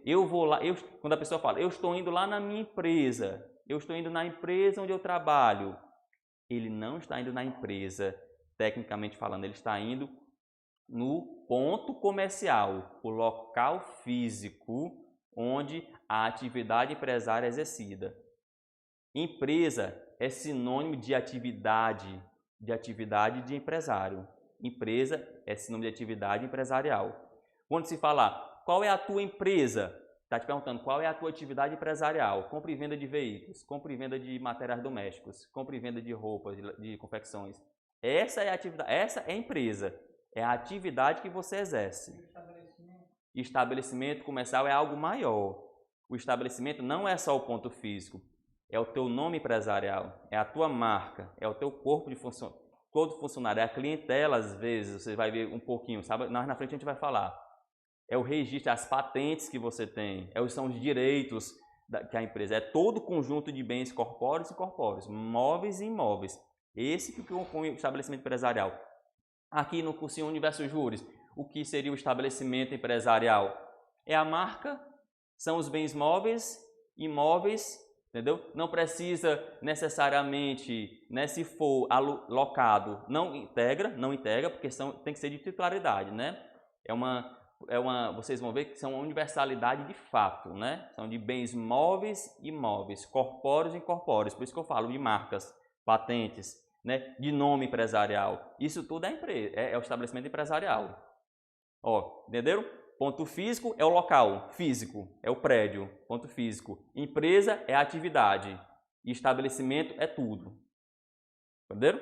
Eu vou lá, quando a pessoa fala, eu estou indo lá na minha empresa, eu estou indo na empresa onde eu trabalho, ele não está indo na empresa, tecnicamente falando, ele está indo no ponto comercial, o local físico onde a atividade empresária é exercida. Empresa é sinônimo de atividade de empresário. Empresa é sinônimo de atividade empresarial. Quando se falar, qual é a tua empresa? Está te perguntando, qual é a tua atividade empresarial? Compra e venda de veículos, compra e venda de materiais domésticos, compra e venda de roupas, de confecções. Essa é a atividade, essa é a empresa. É a atividade que você exerce. Estabelecimento comercial é algo maior. O estabelecimento não é só o ponto físico, é o teu nome empresarial, é a tua marca, é o teu corpo de funcionário. Todo funcionário, é a clientela, às vezes, você vai ver um pouquinho, sabe? Na frente a gente vai falar. É o registro, as patentes que você tem, são os direitos que a empresa, é todo o conjunto de bens corpóreos e incorpóreos, móveis e imóveis. Esse que compõe o estabelecimento empresarial. Aqui no cursinho Universo Juris, o que seria o estabelecimento empresarial? É a marca, são os bens móveis, imóveis, entendeu? Não precisa necessariamente, né, se for alocado, não integra, porque tem que ser de titularidade, né? Vocês vão ver que são uma universalidade de fato, né? São de bens móveis e imóveis, corpóreos e incorpóreos, por isso que eu falo de marcas, patentes, né? De nome empresarial. Isso tudo é empresa, é o estabelecimento empresarial. Ó, entenderam? Ponto físico é o local, físico é o prédio, ponto físico. Empresa é a atividade e estabelecimento é tudo. Entenderam?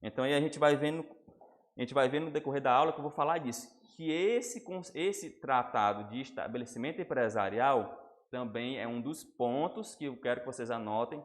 Então aí a gente vai vendo no decorrer da aula que eu vou falar disso, que esse tratado de estabelecimento empresarial também é um dos pontos que eu quero que vocês anotem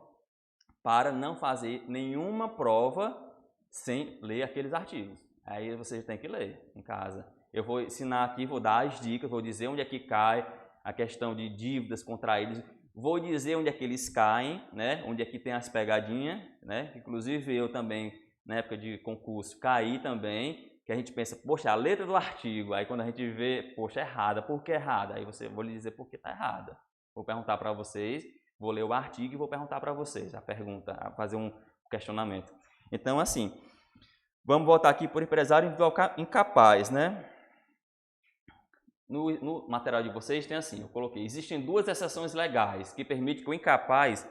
para não fazer nenhuma prova sem ler aqueles artigos. Aí vocês têm que ler em casa. Eu vou ensinar aqui, vou dar as dicas, vou dizer onde é que cai a questão de dívidas contraídas, vou dizer onde é que eles caem, né? Onde é que tem as pegadinhas, né? Inclusive eu também, na época de concurso, caí também, que a gente pensa, poxa, a letra do artigo, aí quando a gente vê, poxa, errada, por que errada? Aí vou lhe dizer por que está errada. Vou perguntar para vocês, vou ler o artigo e vou perguntar para vocês a pergunta, fazer um questionamento. Então, assim, vamos voltar aqui por empresário individual incapaz, né? No material de vocês tem assim, eu coloquei, existem duas exceções legais que permitem que o incapaz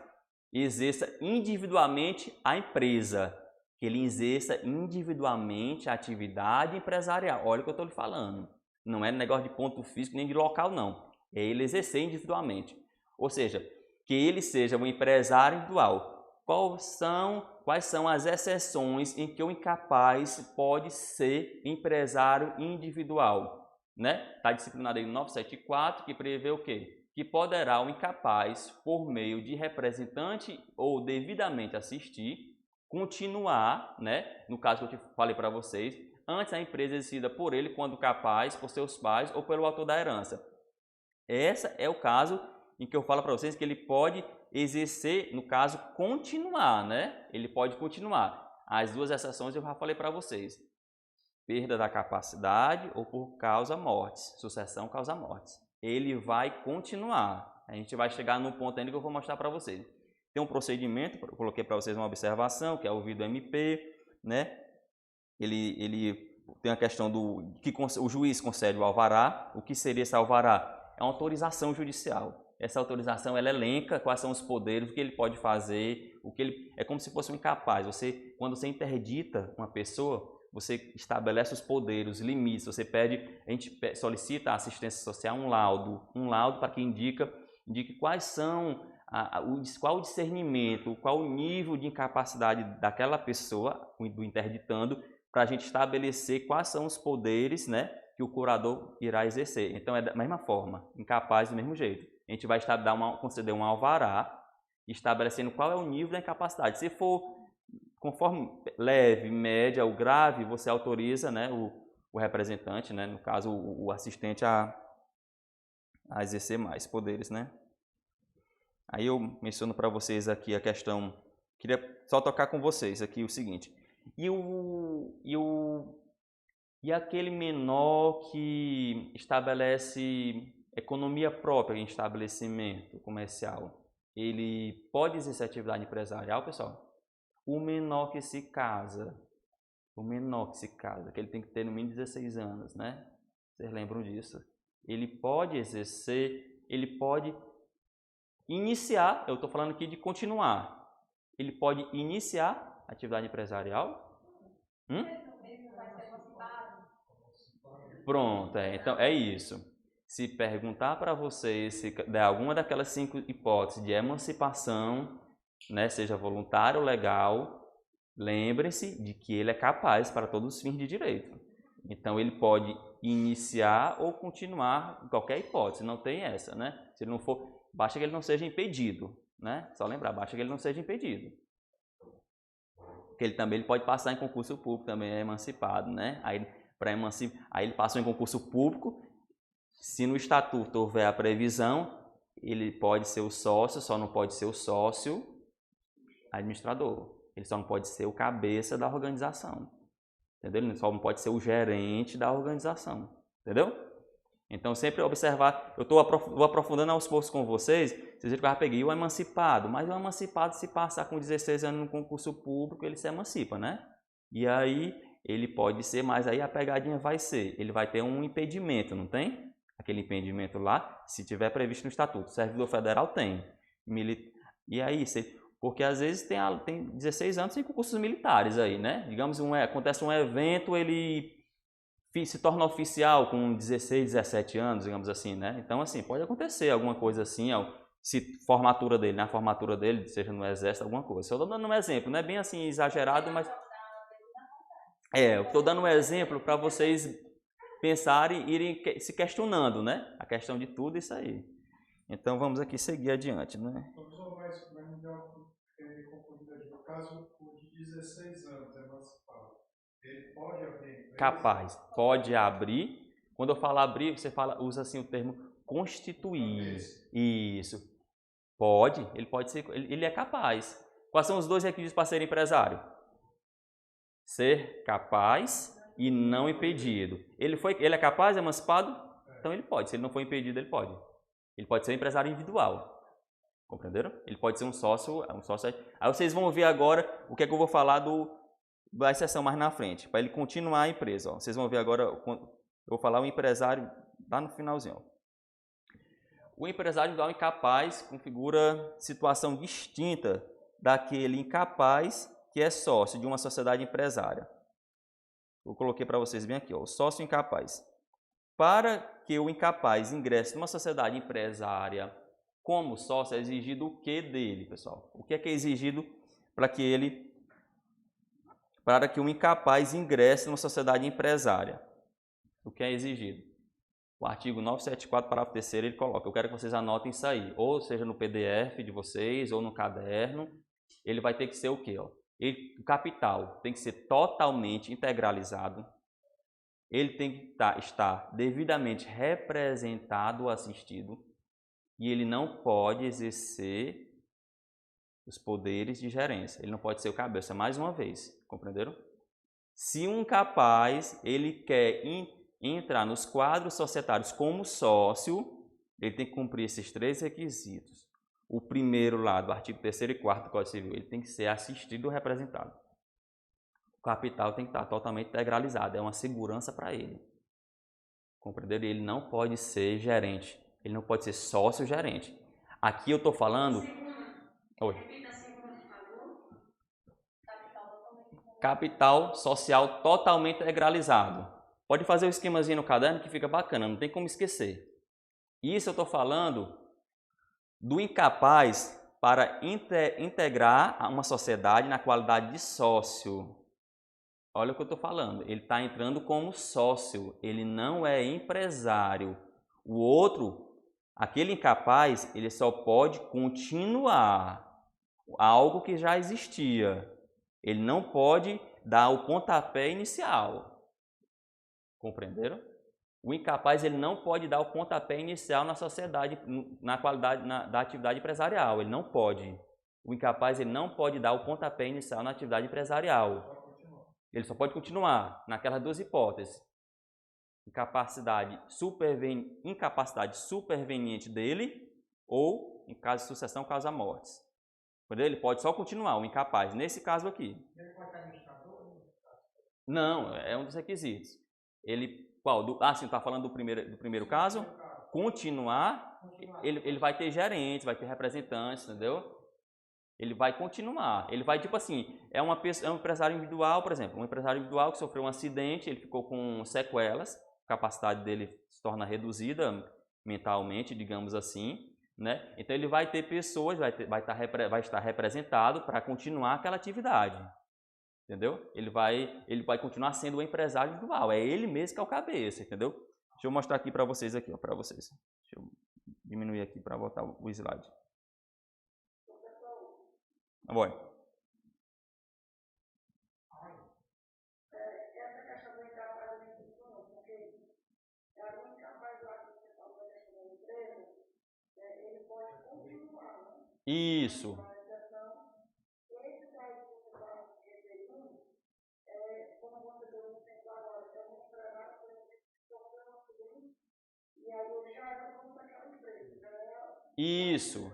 exerça individualmente a empresa, que ele exerça individualmente a atividade empresarial. Olha o que eu estou lhe falando. Não é negócio de ponto físico nem de local, não. É ele exercer individualmente. Ou seja, que ele seja um empresário individual. Quais são as exceções em que o incapaz pode ser empresário individual? Né? Está disciplinado aí no 974, que prevê o quê? Que poderá o incapaz, por meio de representante ou devidamente assistir, continuar, né? No caso que eu falei para vocês, antes a empresa exercida por ele quando capaz, por seus pais ou pelo autor da herança. Esse é o caso em que eu falo para vocês que ele pode exercer, no caso, continuar, né? Ele pode continuar. As duas exceções eu já falei para vocês. Perda da capacidade ou por causa mortes. Sucessão causa mortes. Ele vai continuar. A gente vai chegar no ponto ainda que eu vou mostrar para vocês. Tem um procedimento, eu coloquei para vocês uma observação, que é o vídeo MP, né? Ele tem a questão do que o juiz concede o alvará. O que seria esse alvará? É uma autorização judicial. Essa autorização ela elenca quais são os poderes, o que ele pode fazer, o que ele é como se fosse um incapaz. Quando você interdita uma pessoa, você estabelece os poderes, os limites. Você a gente solicita à assistência social um laudo para que indique quais são qual o discernimento, qual o nível de incapacidade daquela pessoa, do interditando, para a gente estabelecer quais são os poderes, né, que o curador irá exercer. Então é da mesma forma, incapaz do mesmo jeito. A gente vai conceder um alvará, estabelecendo qual é o nível da incapacidade. Se for conforme leve, média ou grave, você autoriza, né, o representante, né, no caso o assistente, a exercer mais poderes, né? Aí eu menciono para vocês aqui a questão, queria só tocar com vocês aqui o seguinte, e aquele menor que estabelece economia própria em estabelecimento comercial, ele pode exercer atividade empresarial, pessoal? O menor que se casa, que ele tem que ter no mínimo 16 anos, né? Vocês lembram disso? Ele pode exercer, ele pode iniciar, eu estou falando aqui de continuar, ele pode iniciar atividade empresarial? Pronto, então é isso. Se perguntar para vocês se der alguma daquelas 5 hipóteses de emancipação, né, seja voluntário ou legal, lembrem-se de que ele é capaz para todos os fins de direito. Então ele pode iniciar ou continuar em qualquer hipótese, não tem essa, né? Se ele não for, basta que ele não seja impedido, né? Só lembrar, basta que ele não seja impedido. Porque ele pode passar em concurso público, também é emancipado, né? Aí ele passou em concurso público, se no estatuto houver a previsão, ele pode ser o sócio, só não pode ser o sócio administrador. Ele só não pode ser o cabeça da organização. Entendeu? Ele só não pode ser o gerente da organização. Entendeu? Então, sempre observar. Eu vou aprofundando aos poucos com vocês. Vocês viram que eu já peguei o emancipado. Mas o emancipado, se passar com 16 anos no concurso público, ele se emancipa, né? E aí, ele pode ser, mas aí a pegadinha vai ser. Ele vai ter um impedimento, não tem? Aquele impedimento lá, se tiver previsto no estatuto. O servidor federal tem. E aí, porque às vezes tem 16 anos em concursos militares aí, né? Digamos, acontece um evento, ele se torna oficial com 16, 17 anos, digamos assim, né? Então, assim, pode acontecer alguma coisa assim, se na formatura dele, seja no exército, alguma coisa. Só estou dando um exemplo, não é bem assim exagerado, mas... eu estou dando um exemplo para vocês pensarem e irem se questionando, né? A questão de tudo isso aí. Então, vamos aqui seguir adiante, né? Professor, mas vai me dar no caso, o de 16 anos, emancipado, ele pode abrir? Capaz, pode abrir. Quando eu falo abrir, você usa assim o termo constituir. Isso. Pode, ele pode ser, ele é capaz. Quais são os 2 requisitos para ser empresário? Ser capaz e não impedido. Ele é capaz, é emancipado? Então ele pode. Se ele não for impedido, ele pode. Ele pode ser um empresário individual. Compreenderam? Ele pode ser um sócio. Aí vocês vão ver agora o que é que eu vou falar da exceção mais na frente, para ele continuar a empresa. Ó. Vocês vão ver agora, eu vou falar o empresário lá no finalzinho. Ó. O empresário individual incapaz configura situação distinta daquele incapaz que é sócio de uma sociedade empresária. Eu coloquei para vocês bem aqui, ó, o sócio incapaz. Para que o incapaz ingresse numa sociedade empresária como sócio, é exigido o que dele, pessoal? O que é exigido para que um incapaz ingresse numa sociedade empresária? O que é exigido? O artigo 974, parágrafo 3º, ele coloca. Eu quero que vocês anotem isso aí, ou seja no PDF de vocês, ou no caderno. Ele vai ter que ser o quê? Ó? o capital tem que ser totalmente integralizado, ele tem que estar devidamente representado ou assistido, e ele não pode exercer os poderes de gerência. Ele não pode ser o cabeça, mais uma vez, compreenderam? Se um capaz, ele quer entrar nos quadros societários como sócio, ele tem que cumprir esses 3 requisitos. O primeiro lá do artigo 3º e 4º do Código Civil, ele tem que ser assistido ou representado. O capital tem que estar totalmente integralizado, é uma segurança para ele. Compreenderam? Ele não pode ser gerente, ele não pode ser sócio-gerente. Aqui eu estou falando... Oi. Capital social totalmente integralizado. Pode fazer o esquemazinho no caderno que fica bacana, não tem como esquecer. Isso eu estou falando do incapaz para integrar uma sociedade na qualidade de sócio. Olha o que eu estou falando, ele está entrando como sócio, ele não é empresário. O outro, aquele incapaz, ele só pode continuar algo que já existia. Ele não pode dar o pontapé inicial. Compreenderam? O incapaz, ele não pode dar o pontapé inicial na sociedade, na qualidade da atividade empresarial. Ele não pode. O incapaz, ele não pode dar o pontapé inicial na atividade empresarial. Ele só pode continuar naquelas 2 hipóteses. Incapacidade superveniente dele ou, em caso de sucessão, causa mortes. Ele pode só continuar, o incapaz, nesse caso aqui. Ele pode estar administrador? Não, é um dos requisitos. Ele, qual? Sim, está falando do primeiro caso? Continuar, ele vai ter gerentes, vai ter representantes, entendeu? Ele vai continuar. Ele vai, tipo assim, é um empresário individual, por exemplo, um empresário individual que sofreu um acidente, ele ficou com sequelas, a capacidade dele se torna reduzida mentalmente, digamos assim, né? Então ele vai ter pessoas, vai estar representado para continuar aquela atividade, entendeu? Ele vai continuar sendo o empresário individual, é ele mesmo que é o cabeça, entendeu? Deixa eu mostrar aqui para vocês aqui, para vocês. Deixa eu diminuir aqui para botar o slide. Vai. Essa questão do incapaz não funciona, porque o incapaz lá que você falou da questão da empresa, ele pode continuar, né? Isso. Esse caso que você está referindo, como você deu um exemplo agora, é um empresário, por exemplo, que sofreu um acidente, e aí ele já era dono daquela empresa. Isso.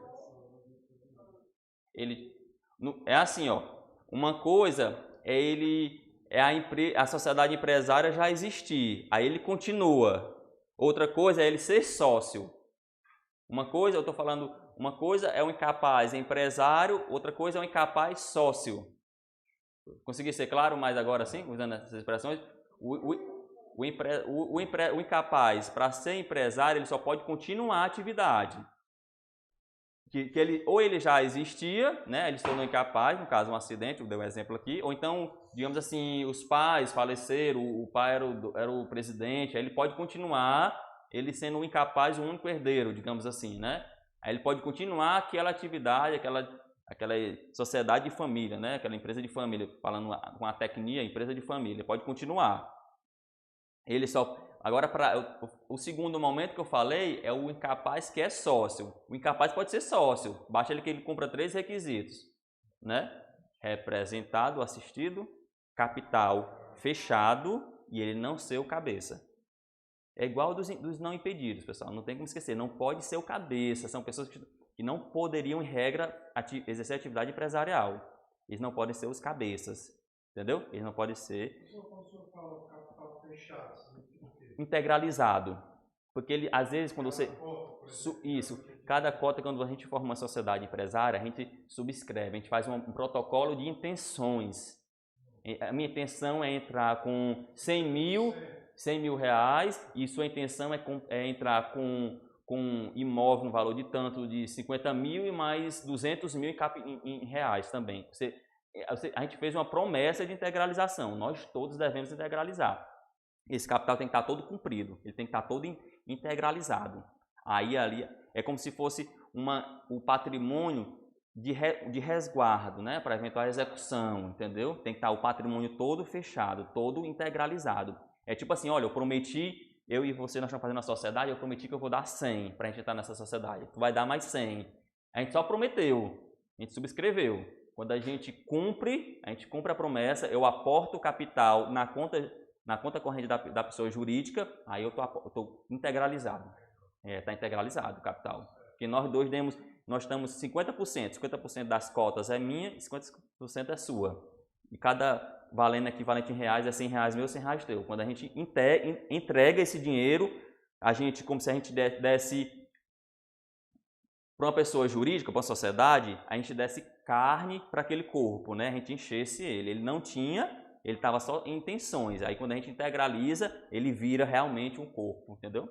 É assim, ó. Uma coisa é a sociedade empresária já existir, aí ele continua. Outra coisa é ele ser sócio. Uma coisa é o incapaz empresário, outra coisa é o incapaz sócio. Consegui ser claro mais agora sim, usando essas expressões? O incapaz, para ser empresário, ele só pode continuar a atividade. Ou ele já existia, né? Ele se tornou incapaz, no caso um acidente, eu dei um exemplo aqui, ou então, digamos assim, os pais faleceram, o pai era o presidente, aí ele pode continuar, ele sendo um incapaz, o único herdeiro, digamos assim, né? Aí ele pode continuar aquela atividade, aquela sociedade de família, né? Aquela empresa de família, falando com a tecnia, empresa de família, pode continuar. Ele só... Agora, o segundo momento que eu falei é o incapaz que é sócio. O incapaz pode ser sócio, basta ele que ele cumpra 3 requisitos, né? Representado, assistido, capital fechado e ele não ser o cabeça. É igual dos não impedidos, pessoal, não tem como esquecer, não pode ser o cabeça, são pessoas que não poderiam, em regra, exercer atividade empresarial. Eles não podem ser os cabeças, entendeu? Eles não podem ser... Quando o senhor fala capital fechado, integralizado, porque ele, às vezes, quando você... Cada cota, quando a gente forma uma sociedade empresária, a gente subscreve, a gente faz um protocolo de intenções. A minha intenção é entrar com 100 mil reais, e sua intenção é entrar com imóvel no valor de tanto de 50 mil e mais 200 mil em reais também. A gente fez uma promessa de integralização, nós todos devemos integralizar. Esse capital tem que estar todo cumprido, ele tem que estar todo integralizado. Aí ali é como se fosse o patrimônio de resguardo, né, para eventual execução, entendeu? Tem que estar o patrimônio todo fechado, todo integralizado. É tipo assim, olha, eu prometi, eu e você, nós estamos fazendo a sociedade, eu prometi que eu vou dar 100 para a gente entrar nessa sociedade. Tu vai dar mais 100. A gente só prometeu, a gente subscreveu. Quando a gente cumpre a promessa, eu aporto o capital na conta corrente da pessoa jurídica, aí eu estou integralizado. Está integralizado o capital. Porque nós dois nós estamos 50% das cotas é minha e 50% é sua. E cada valendo equivalente em reais é R$100 meu, R$100 teu. Quando a gente entrega esse dinheiro, como se a gente desse para uma pessoa jurídica, para uma sociedade, a gente desse carne para aquele corpo, né? A gente enchesse ele. Ele não tinha, ele estava só em intenções. Aí quando a gente integraliza, ele vira realmente um corpo, entendeu?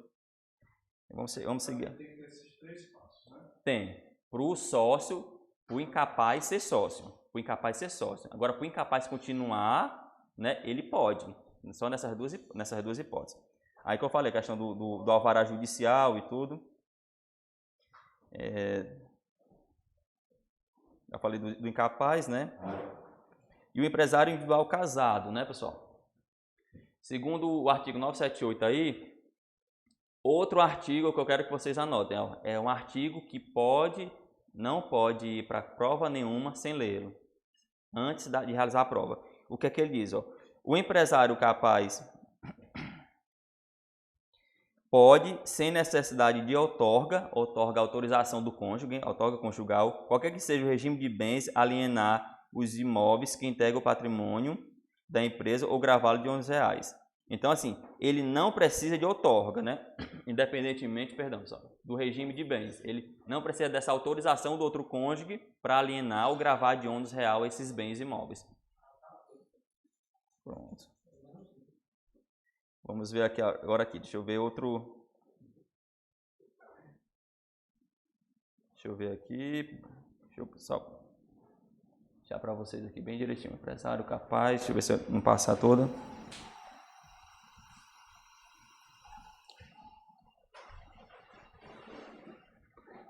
Vamos seguir. Tem esses 3 passos, né? Tem. Para o sócio, para o incapaz ser sócio. Para o incapaz ser sócio. Agora, para o incapaz continuar, né, ele pode. Só nessas duas hipóteses. Aí que eu falei, a questão do alvará judicial e tudo. Eu falei do incapaz, né? E o empresário individual casado, né, pessoal? Segundo o artigo 978 aí, outro artigo que eu quero que vocês anotem, é um artigo que não pode ir para prova nenhuma sem lê-lo, antes de realizar a prova. O que é que ele diz? O empresário capaz pode, sem necessidade de outorga autorização do cônjuge, outorga conjugal, qualquer que seja o regime de bens, alienar os imóveis que integram o patrimônio da empresa ou gravá-lo de R$11. Então, assim, ele não precisa de outorga, né? Independentemente, do regime de bens. Ele não precisa dessa autorização do outro cônjuge para alienar ou gravar de R$11 esses bens imóveis. Pronto. Vamos ver agora deixa eu ver outro. Deixa eu ver aqui. Deixa eu só deixar para vocês aqui bem direitinho. Empresário capaz. Deixa eu ver se eu não passar toda.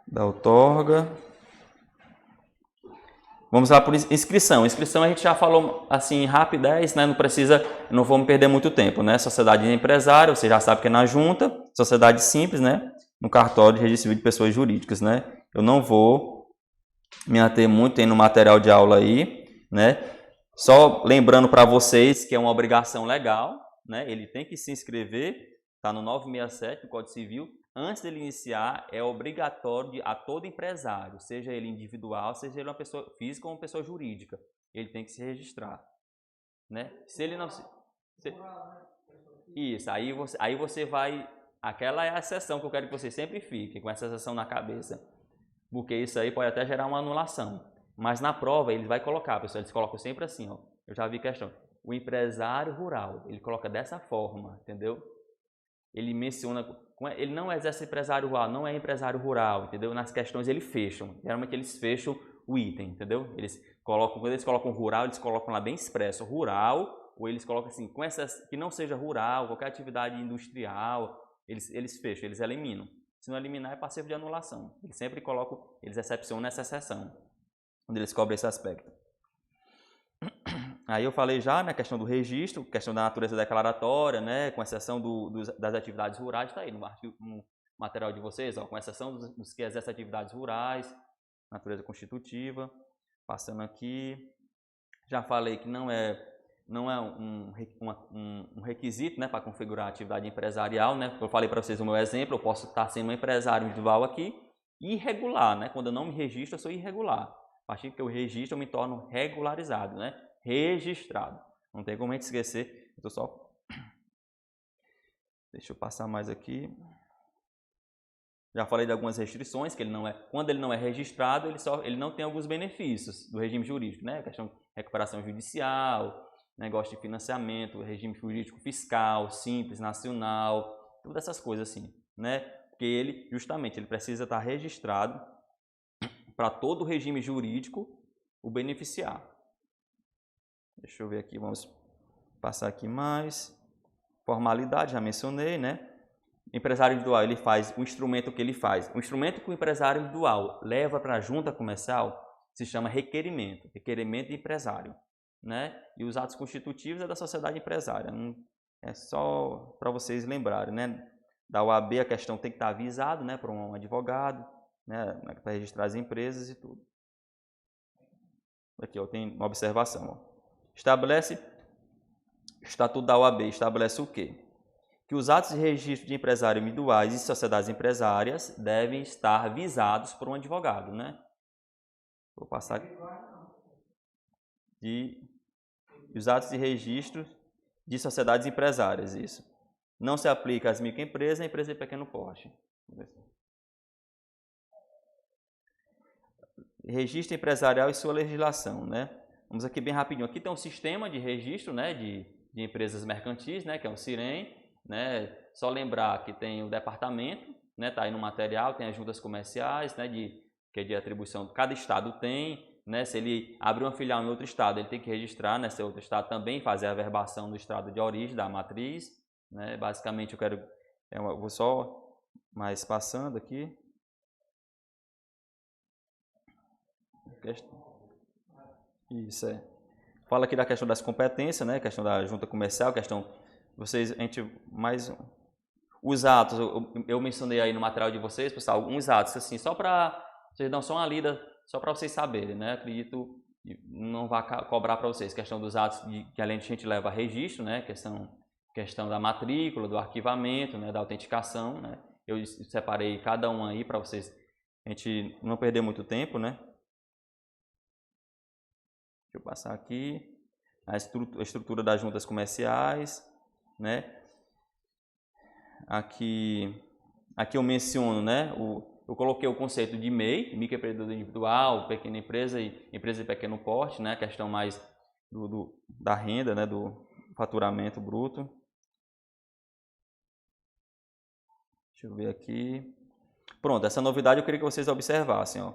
Da outorga. Vamos lá por inscrição. Inscrição a gente já falou assim rapidez, né? Não vou me perder muito tempo, né? Sociedade de empresário, você já sabe que é na junta. Sociedade simples, né? No cartório de registro civil de pessoas jurídicas, né? Eu não vou me ater muito, tem no material de aula aí, né? Só lembrando para vocês que é uma obrigação legal, né? Ele tem que se inscrever, está no 967 do Código Civil. Antes dele iniciar, é obrigatório a todo empresário, seja ele individual, seja ele uma pessoa física ou uma pessoa jurídica, ele tem que se registrar, né? Se ele não Isso, aí você vai... Aquela é a exceção que eu quero que vocês sempre fiquem, com essa exceção na cabeça, porque isso aí pode até gerar uma anulação. Mas na prova ele vai colocar, pessoal, eles colocam sempre assim, ó. Eu já vi questão, o empresário rural, ele coloca dessa forma, entendeu? Ele menciona, ele não exerce empresário rural, não é empresário rural, entendeu? Nas questões eles fecham, geralmente eles fecham o item, entendeu? Quando eles colocam rural, eles colocam lá bem expresso, rural, ou eles colocam assim, que não seja rural, qualquer atividade industrial, eles fecham, eles eliminam. Se não eliminar, é passivo de anulação. Eles sempre colocam, eles excepcionam nessa exceção, onde eles cobrem esse aspecto. Aí eu falei já na questão do registro, questão da natureza declaratória, né, com exceção das atividades rurais, está aí no material de vocês, ó, com exceção dos que exercem atividades rurais, natureza constitutiva. Passando aqui, já falei que não é um requisito, né, para configurar a atividade empresarial, né? Eu falei para vocês o meu exemplo, eu posso estar sendo um empresário individual aqui, irregular, né? Quando eu não me registro, eu sou irregular. A partir que eu registro, eu me torno regularizado, né? Registrado. Não tem como a gente esquecer. Deixa eu passar mais aqui. Já falei de algumas restrições, que quando ele não é registrado, ele não tem alguns benefícios do regime jurídico, né? A questão de recuperação judicial, negócio de financiamento, regime jurídico fiscal, simples, nacional, todas essas coisas assim, né? Porque ele precisa estar registrado para todo o regime jurídico o beneficiar. Deixa eu ver aqui, vamos passar aqui mais. Formalidade, já mencionei, né? Empresário individual, ele faz o instrumento que ele faz. O instrumento que o empresário individual leva para a junta comercial, se chama requerimento de empresário, né? E os atos constitutivos é da sociedade empresária. É só para vocês lembrarem, né? Da OAB a questão tem que estar avisado, né, para um advogado, né, para registrar as empresas e tudo. Aqui, ó, tem uma observação. Ó. Estabelece, Estatuto da OAB estabelece o quê? Que os atos de registro de empresários individuais e sociedades empresárias devem estar visados por um advogado, né? Vou passar aqui. Os atos de registro de sociedades empresárias, isso. Não se aplica às microempresas e empresas de pequeno porte. Registro empresarial e sua legislação, né? Vamos aqui bem rapidinho. Aqui tem um sistema de registro, né, de empresas mercantis, né, que é o CIREM, né? Só lembrar que tem o departamento, né, tá aí no material, tem as juntas comerciais, né, que é de atribuição, cada estado tem, né? Se ele abrir uma filial em outro estado, ele tem que registrar nesse outro estado também, fazer a averbação no estado de origem da matriz, né? Basicamente eu vou só mais passando aqui. Isso é. Fala aqui da questão das competências, né? Questão da junta comercial, questão os atos, eu mencionei aí no material de vocês, pessoal, alguns atos assim, só para vocês dão só uma lida, só para vocês saberem, né? Acredito não vai cobrar para vocês, questão dos atos que além de a gente leva a registro, né? Questão da matrícula, do arquivamento, né? Da autenticação, né? Eu separei cada um aí para vocês, a gente não perder muito tempo, né? Deixa eu passar aqui a estrutura das juntas comerciais, né? Aqui eu menciono, né? Eu coloquei o conceito de MEI, microempreendedor individual, pequena empresa e empresa de pequeno porte, né? A questão mais da renda, né? Do faturamento bruto. Deixa eu ver aqui. Pronto, essa novidade eu queria que vocês observassem, ó.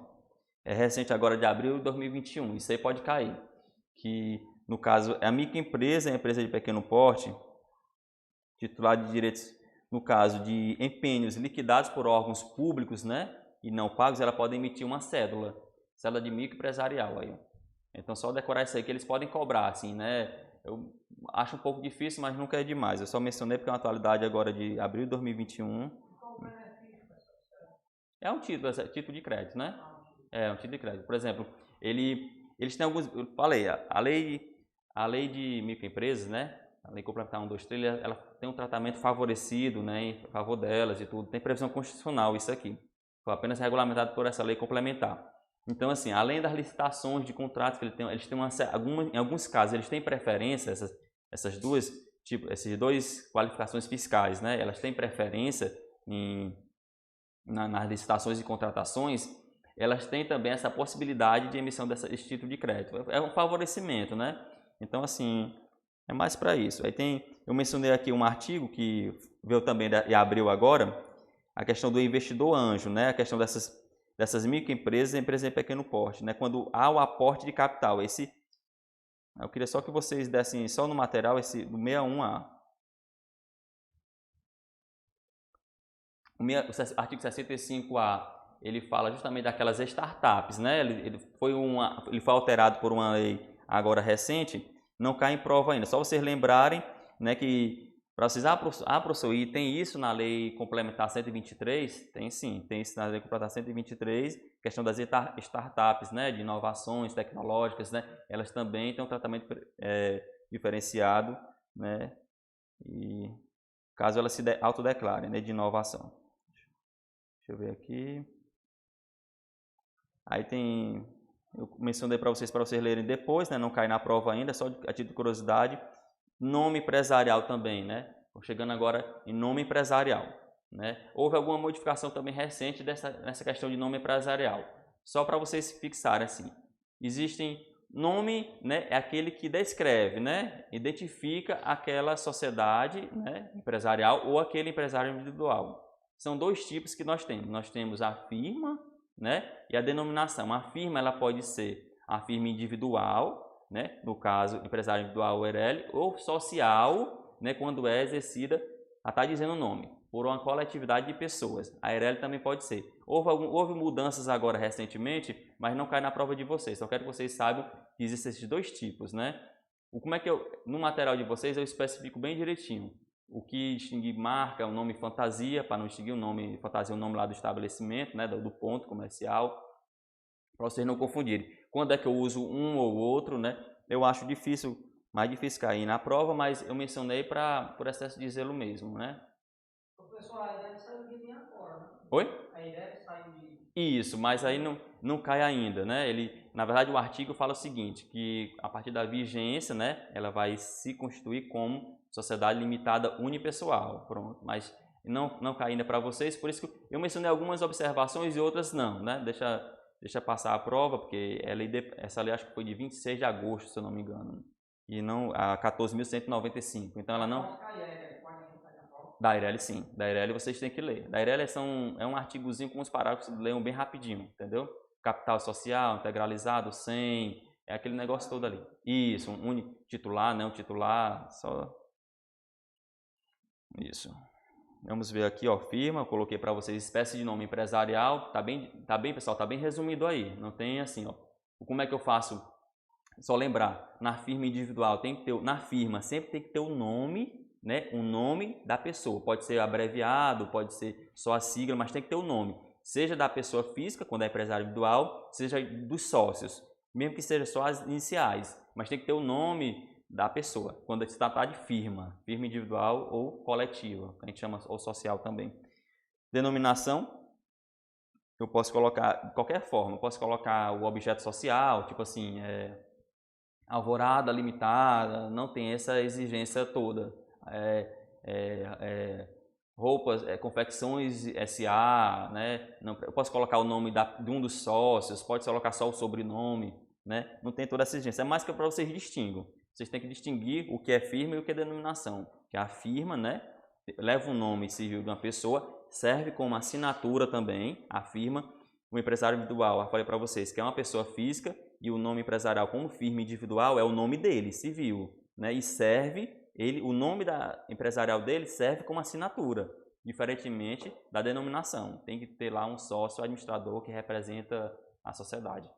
É recente agora de abril de 2021, isso aí pode cair. Que, no caso, é a microempresa, a empresa de pequeno porte, titular de direitos, no caso de empenhos liquidados por órgãos públicos, né, e não pagos, ela pode emitir uma cédula de microempresarial aí. Então, só decorar isso aí que eles podem cobrar, assim, né? Eu acho um pouco difícil, mas nunca é demais. Eu só mencionei porque é uma atualidade agora de abril de 2021. É um título de crédito, né? É um título de crédito. Por exemplo, eles têm alguns, eu falei, a lei de microempresas, né? A lei complementar 123, ela tem um tratamento favorecido, né, em favor delas e tudo. Tem previsão constitucional isso aqui. Foi apenas regulamentado por essa lei complementar. Então, assim, além das licitações de contratos que eles têm em alguns casos, eles têm preferência, essas duas qualificações fiscais, né? Elas têm preferência nas licitações e contratações. Elas têm também essa possibilidade de emissão desse título de crédito. É um favorecimento, né? Então, assim, é mais para isso. Aí eu mencionei aqui um artigo que veio também e abriu agora, a questão do investidor anjo, né? A questão dessas microempresas e empresas de pequeno porte, né? Quando há o aporte de capital. Eu queria só que vocês dessem só no material esse do 61A. O artigo 65A, ele fala justamente daquelas startups, né? Ele foi alterado por uma lei agora recente, não cai em prova ainda. Só vocês lembrarem, né, que para vocês, professor, e tem isso na lei complementar 123? Tem sim, tem isso na lei complementar 123, questão das startups, né, de inovações tecnológicas, né? Elas também têm um tratamento diferenciado, né? E caso elas se autodeclarem, né, de inovação. Deixa eu ver aqui. Aí eu mencionei para vocês lerem depois, né? Não cai na prova ainda, só a título de curiosidade. Nome empresarial também, né? Estou chegando agora em nome empresarial, né? Houve alguma modificação também recente nessa questão de nome empresarial. Só para vocês fixarem assim. Existem nome, né? É aquele que descreve, né? Identifica aquela sociedade, né, empresarial ou aquele empresário individual. São dois tipos que nós temos. Nós temos a firma, né, e a denominação. A firma ela pode ser a firma individual, né, no caso empresário individual URL, ou social, né, quando é exercida ela está dizendo o nome, por uma coletividade de pessoas. A Eireli também pode ser. Houve mudanças agora recentemente, mas não cai na prova de vocês. Só quero que vocês saibam que existem esses dois tipos, né? Como é que no material de vocês eu especifico bem direitinho. O que distingue marca, o nome fantasia, para não distinguir o nome fantasia, o nome lá do estabelecimento, né, do ponto comercial, para vocês não confundirem. Quando é que eu uso um ou outro, né? Eu acho difícil, mais difícil cair na prova, mas eu mencionei por excesso de zelo mesmo, né? Professor, a Eireli saiu de linha fora, né? Oi? A Eireli saiu de... Isso, mas aí não cai ainda, né? Na verdade, o artigo fala o seguinte, que a partir da vigência, né, ela vai se constituir como sociedade limitada unipessoal, pronto. Mas não cai ainda para vocês, por isso que eu mencionei algumas observações e outras não, né? Deixa passar a prova, porque essa lei acho que foi de 26 de agosto, se eu não me engano, e não a 14.195. Então ela não... Da Eireli, sim. Da Eireli vocês têm que ler. Da Eireli é um artigozinho com uns parágrafos que leiam bem rapidinho, entendeu? Capital social, integralizado, sem... É aquele negócio todo ali. Isso, um titular, não titular, só... Isso. Vamos ver aqui, ó, firma, eu coloquei para vocês espécie de nome empresarial. Tá bem, pessoal, tá bem resumido aí. Não tem assim, ó. Como é que eu faço? Só lembrar, na firma individual tem que ter, na firma sempre tem que ter o nome, né? O nome da pessoa. Pode ser abreviado, pode ser só a sigla, mas tem que ter o nome. Seja da pessoa física, quando é empresário individual, seja dos sócios, mesmo que seja só as iniciais, mas tem que ter o nome da pessoa, quando se tratar de firma individual ou coletiva, que a gente chama ou social também. Denominação, eu posso colocar de qualquer forma, eu posso colocar o objeto social, tipo assim, Alvorada Limitada, não tem essa exigência toda. Roupas, confecções SA, né? Eu posso colocar o nome de um dos sócios, pode colocar só o sobrenome, né? Não tem toda essa exigência, é mais que para vocês distingam. Vocês têm que distinguir o que é firma e o que é denominação. Que a firma, né, leva o nome civil de uma pessoa, serve como assinatura também, a firma. O empresário individual, eu falei para vocês, que é uma pessoa física, e o nome empresarial como firma individual é o nome dele, civil, né? E serve, o nome empresarial dele serve como assinatura, diferentemente da denominação. Tem que ter lá um sócio administrador que representa a sociedade.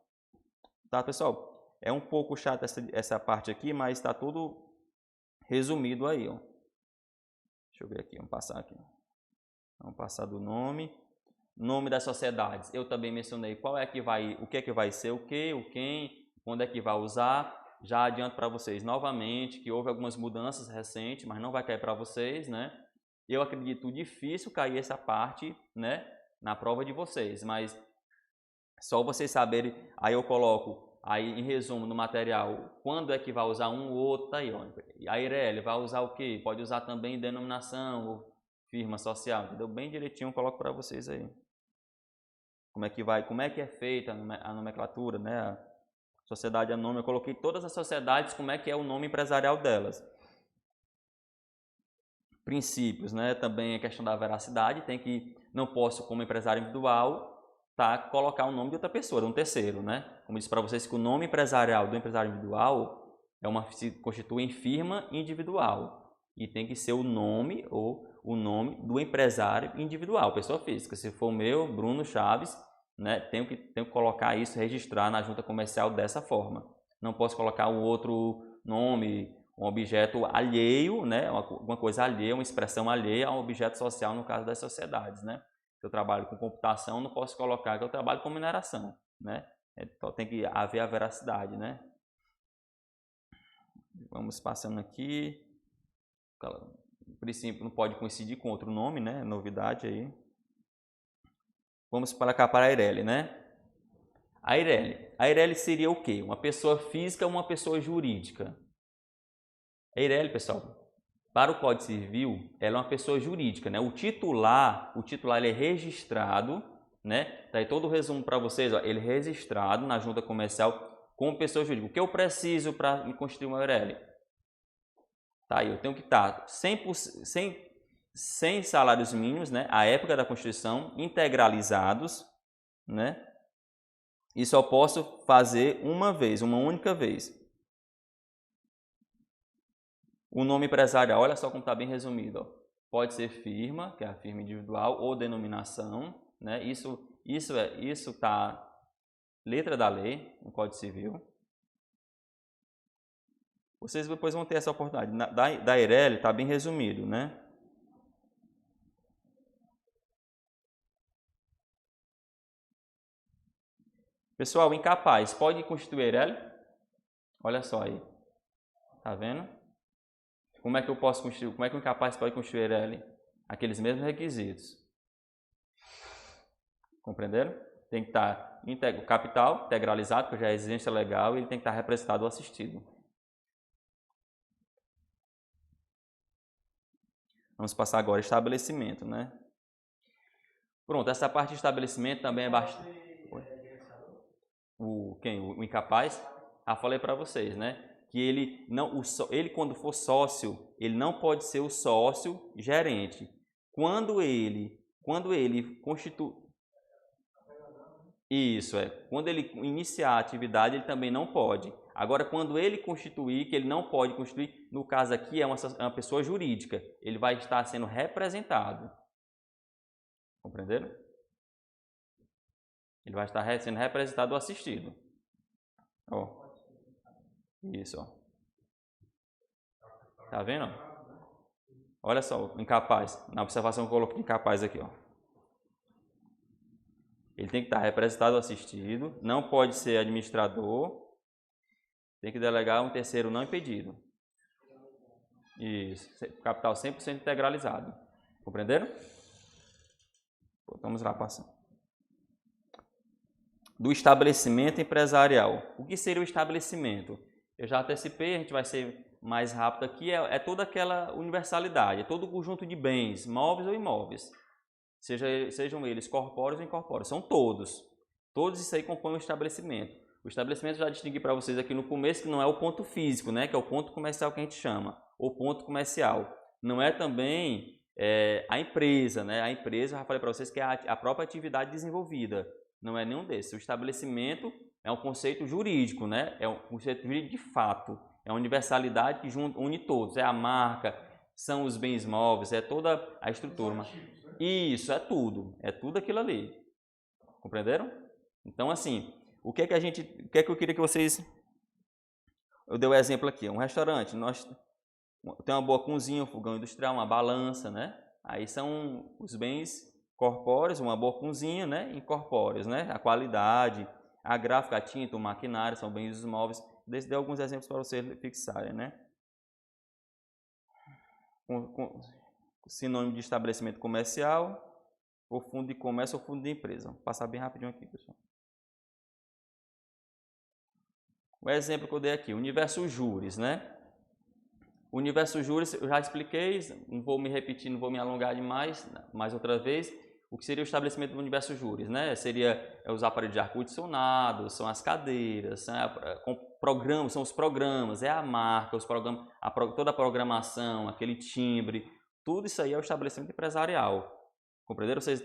Tá, pessoal? É um pouco chato essa parte aqui, mas está tudo resumido aí, ó. Deixa eu ver aqui, vamos passar aqui. Vamos passar do nome. Nome das sociedades. Eu também mencionei o que é que vai ser o que, o quem, quando é que vai usar. Já adianto para vocês novamente que houve algumas mudanças recentes, mas não vai cair para vocês, né? Eu acredito difícil cair essa parte, né, na prova de vocês, mas só vocês saberem, aí eu coloco aí em resumo no material, quando é que vai usar um ou outro, tá aí, ó. A Eireli vai usar o quê? Pode usar também denominação ou firma social, entendeu? Bem direitinho eu coloco para vocês aí. Como é que é feita a nomenclatura, né? A sociedade é nome, eu coloquei todas as sociedades, como é que é o nome empresarial delas. Princípios, né? Também a questão da veracidade, não posso como empresário individual colocar o nome de outra pessoa, de um terceiro, né? Como eu disse para vocês que o nome empresarial do empresário individual se constitui em firma individual e tem que ser o nome ou o nome do empresário individual, pessoa física. Se for o meu, Bruno Chaves, né? Tenho que colocar isso, registrar na junta comercial dessa forma. Não posso colocar um outro nome, um objeto alheio, né? Uma coisa alheia, uma expressão alheia a um objeto social no caso das sociedades, né? Se eu trabalho com computação, não posso colocar que eu trabalho com mineração, né? Então tem que haver a veracidade, né? Vamos passando aqui. O princípio não pode coincidir com outro nome, né? Novidade aí. Vamos para cá para a Eireli, né? A Eireli seria o quê? Uma pessoa física ou uma pessoa jurídica? A Eireli, pessoal, para o Código Civil, ela é uma pessoa jurídica, né? O titular ele é registrado, né? Tá aí todo o resumo para vocês, ó, ele é registrado na junta comercial como pessoa jurídica. O que eu preciso para me constituir uma Eireli? Tá aí, eu tenho que estar 100 salários mínimos, né? À época da Constituição, integralizados, né? E só posso fazer uma única vez. O nome empresarial, olha só como está bem resumido. Ó. pode ser firma, que é a firma individual, ou denominação, né? Isso tá letra da lei, no Código Civil. Vocês depois vão ter essa oportunidade. Da Eireli está bem resumido, né? Pessoal, incapaz, pode constituir Eireli? Olha só aí. Tá vendo? Como é que eu posso constituir? Como é que o incapaz pode constituir Eireli? Aqueles mesmos requisitos. Compreenderam? Tem que estar o capital integralizado, que já é exigência legal, e ele tem que estar representado ou assistido. Vamos passar agora estabelecimento, né? Pronto, essa parte de estabelecimento também é bastante... O incapaz? Falei para vocês, né? Que ele quando for sócio, ele não pode ser o sócio gerente. Quando ele constitui... Isso, quando ele iniciar a atividade, ele também não pode. Agora, quando ele constituir, que ele não pode constituir, no caso aqui é uma pessoa jurídica, ele vai estar sendo representado. Compreenderam? Ele vai estar sendo representado ou assistido. Ó. Isso, ó. Tá vendo? Olha só, incapaz. Na observação eu coloquei incapaz aqui, ó. Ele tem que estar representado ou assistido, não pode ser administrador, tem que delegar um terceiro não impedido. Isso, capital 100% integralizado. Compreenderam? Vamos lá, passando. Do estabelecimento empresarial. O que seria o estabelecimento? Eu já antecipei, a gente vai ser mais rápido aqui, é toda aquela universalidade, é todo o conjunto de bens, móveis ou imóveis. Sejam eles corpóreos ou incorpóreos, são todos. Todos isso aí compõem o estabelecimento. O estabelecimento eu já distingui para vocês aqui no começo que não é o ponto físico, né? Que é o ponto comercial que a gente chama, o ponto comercial. Não é também a empresa, né? A empresa, eu já falei para vocês que é a própria atividade desenvolvida. Não é nenhum desses. O estabelecimento é um conceito jurídico, né? É um conceito jurídico de fato. É uma universalidade que une todos. É a marca, são os bens móveis, é toda a estrutura. Isso, é tudo aquilo ali. Compreenderam? Então, assim, o que é que eu queria que vocês... Eu dei o exemplo aqui, um restaurante, tem uma boa cozinha, um fogão industrial, uma balança, né? Aí são os bens corpóreos, uma boa cozinha, né? Incorpóreos, né? A qualidade, a gráfica, a tinta, o maquinário, são bens móveis. Dei alguns exemplos para vocês fixarem, né? Sinônimo de estabelecimento comercial, ou fundo de comércio ou fundo de empresa. Vou passar bem rapidinho aqui, pessoal. O exemplo que eu dei aqui, universo juris, né? O universo juris, eu já expliquei, não vou me repetir, não vou me alongar demais, mais outra vez. O que seria o estabelecimento do universo juris, né? Seria os aparelhos de ar-condicionado, são as cadeiras, são os programas, é a marca, os programas, toda a programação, aquele timbre, tudo isso aí é o estabelecimento empresarial. Compreenderam? Vocês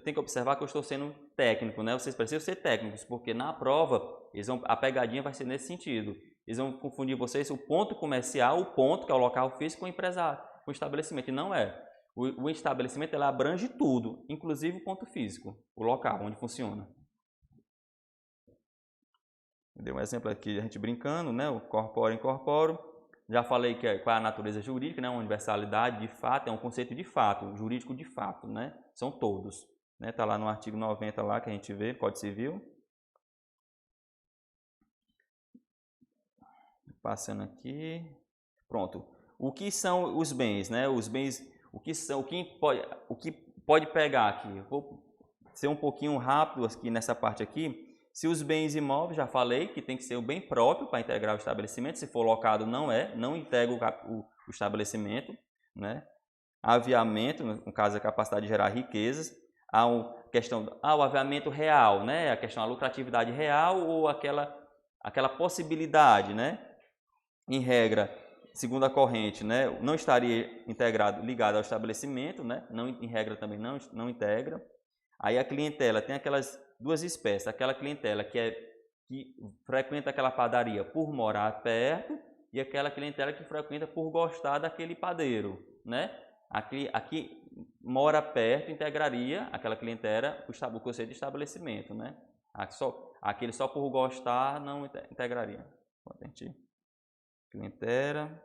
têm que observar que eu estou sendo técnico, né? Vocês precisam ser técnicos, porque na prova a pegadinha vai ser nesse sentido. Eles vão confundir vocês o ponto comercial, o ponto que é o local físico, com o empresário, com o estabelecimento. E não é. O estabelecimento ele abrange tudo, inclusive o ponto físico, o local onde funciona. Dei um exemplo aqui, a gente brincando, né? O corpóreo e incorpóreo. Já falei qual é a natureza jurídica, né? Uma universalidade de fato, é um conceito de fato, jurídico de fato, né? São todos. Né? Tá lá no artigo 90 lá que a gente vê, Código Civil. Passando aqui. Pronto. O que são os bens, né? Os bens, o que pode pegar aqui? Eu vou ser um pouquinho rápido aqui nessa parte aqui. Se os bens imóveis, já falei que tem que ser o bem próprio para integrar o estabelecimento. Se for locado, não integra o estabelecimento, né? Aviamento, no caso, a capacidade de gerar riquezas. Há o aviamento real, né? A questão da lucratividade real ou aquela possibilidade, né? Em regra, segundo a corrente, né? Não estaria ligado ao estabelecimento, né? Não, em regra também não integra. Aí a clientela tem aquelas duas espécies, aquela clientela que frequenta aquela padaria por morar perto e aquela clientela que frequenta por gostar daquele padeiro, né? Aqui mora perto, integraria aquela clientela o conceito de estabelecimento, né? Aquele só por gostar não integraria. Clientela.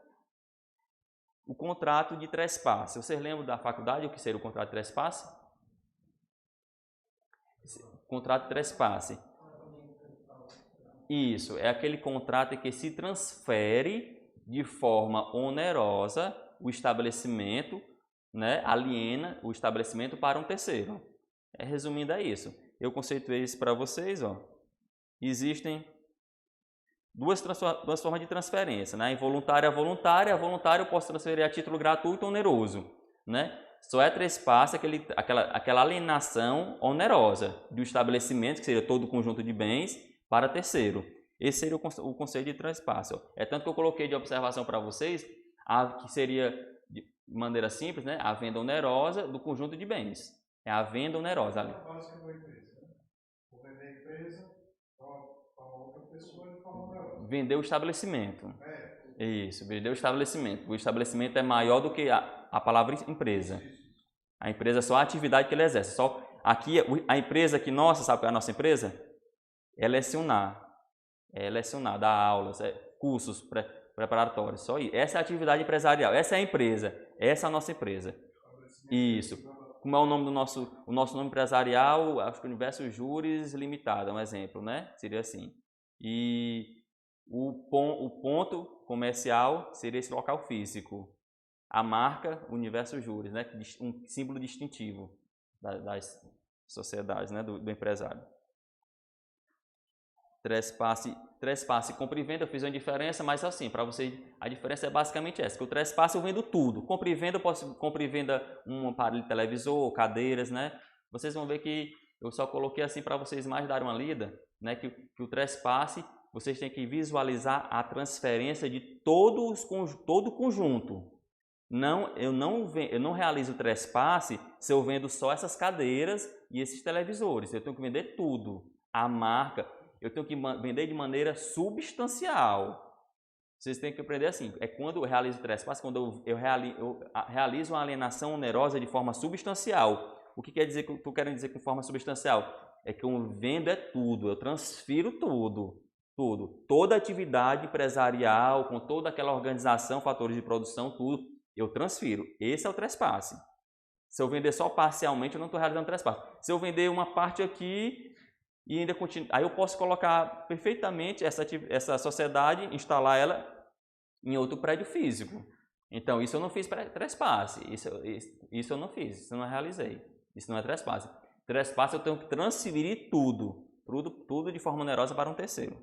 O contrato de trespasse. Vocês lembram da faculdade o que seria o contrato de trespasse? Contrato de trespasse. Isso, é aquele contrato em que se transfere de forma onerosa o estabelecimento, né, aliena o estabelecimento para um terceiro. Resumindo, é isso. Eu conceituei isso para vocês. Ó. Existem duas formas de transferência, né? Involuntária e voluntária. A voluntária eu posso transferir a título gratuito ou oneroso. Né? Só é trespasse aquela alienação onerosa do estabelecimento, que seria todo o conjunto de bens, para terceiro. Esse seria o conceito de trespasse. Ó. É tanto que eu coloquei de observação para vocês, que seria, de maneira simples, né? A venda onerosa do conjunto de bens. É a venda onerosa. É a básica da empresa. Né? Vou vender a empresa para outra pessoa de forma onerosa. Vender o estabelecimento. Isso, vender o estabelecimento. O estabelecimento é maior do que a palavra empresa. A empresa é só a atividade que ele exerce. Só aqui, a empresa aqui nossa, sabe qual é a nossa empresa? É lecionar. É lecionar, dar aulas, cursos preparatórios. Só isso. Essa é a atividade empresarial. Essa é a empresa. Essa é a nossa empresa. Isso. Como é o nome do nosso nome empresarial? Acho que Universo Júris Limitada, é um exemplo, né? Seria assim. E o ponto comercial seria esse local físico. A marca, Universo Júris, né? Um símbolo distintivo das sociedades, né? Do empresário. Trespasse, compra e venda, eu fiz uma diferença, mas assim, para vocês, a diferença é basicamente essa, que o trespasse eu vendo tudo. Compra e venda, eu posso compra e venda um aparelho de televisor, cadeiras, né? Vocês vão ver que eu só coloquei assim para vocês mais darem uma lida, né? Que o trespasse, vocês têm que visualizar a transferência de todo o conjunto. Eu não realizo o trespasse se eu vendo só essas cadeiras e esses televisores. Eu tenho que vender tudo. A marca, eu tenho que vender de maneira substancial. Vocês têm que aprender assim. É quando eu realizo o trespasse, quando eu realizo uma alienação onerosa de forma substancial. O que quer dizer que tu querem dizer com forma substancial? É que eu vendo tudo, eu transfiro tudo. Toda atividade empresarial, com toda aquela organização, fatores de produção, tudo, eu transfiro. Esse é o trespasse. Se eu vender só parcialmente, eu não estou realizando trespasse. Se eu vender uma parte aqui e ainda aí eu posso colocar perfeitamente essa sociedade, instalar ela em outro prédio físico. Então, isso eu não fiz trespasse. Isso eu não fiz, isso eu não realizei. Isso não é trespasse. Trespasse eu tenho que transferir tudo de forma onerosa para um terceiro.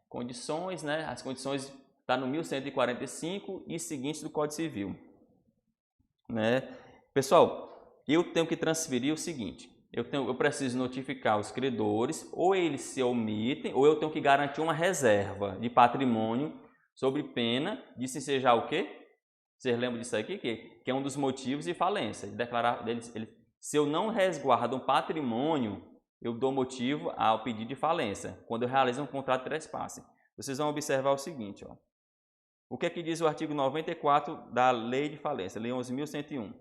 Condições, né? As condições está no 1145 e seguintes do Código Civil. Né? Pessoal, eu tenho que transferir o seguinte. Eu preciso notificar os credores, ou eles se omitem, ou eu tenho que garantir uma reserva de patrimônio sob pena de se ensejar o quê? Vocês lembram disso aqui? Que é um dos motivos de falência. De declarar, se eu não resguardo um patrimônio, eu dou motivo ao pedido de falência, quando eu realizo um contrato de trespasse. Vocês vão observar o seguinte, ó. O que é que diz o artigo 94 da Lei de Falência, Lei 11.101?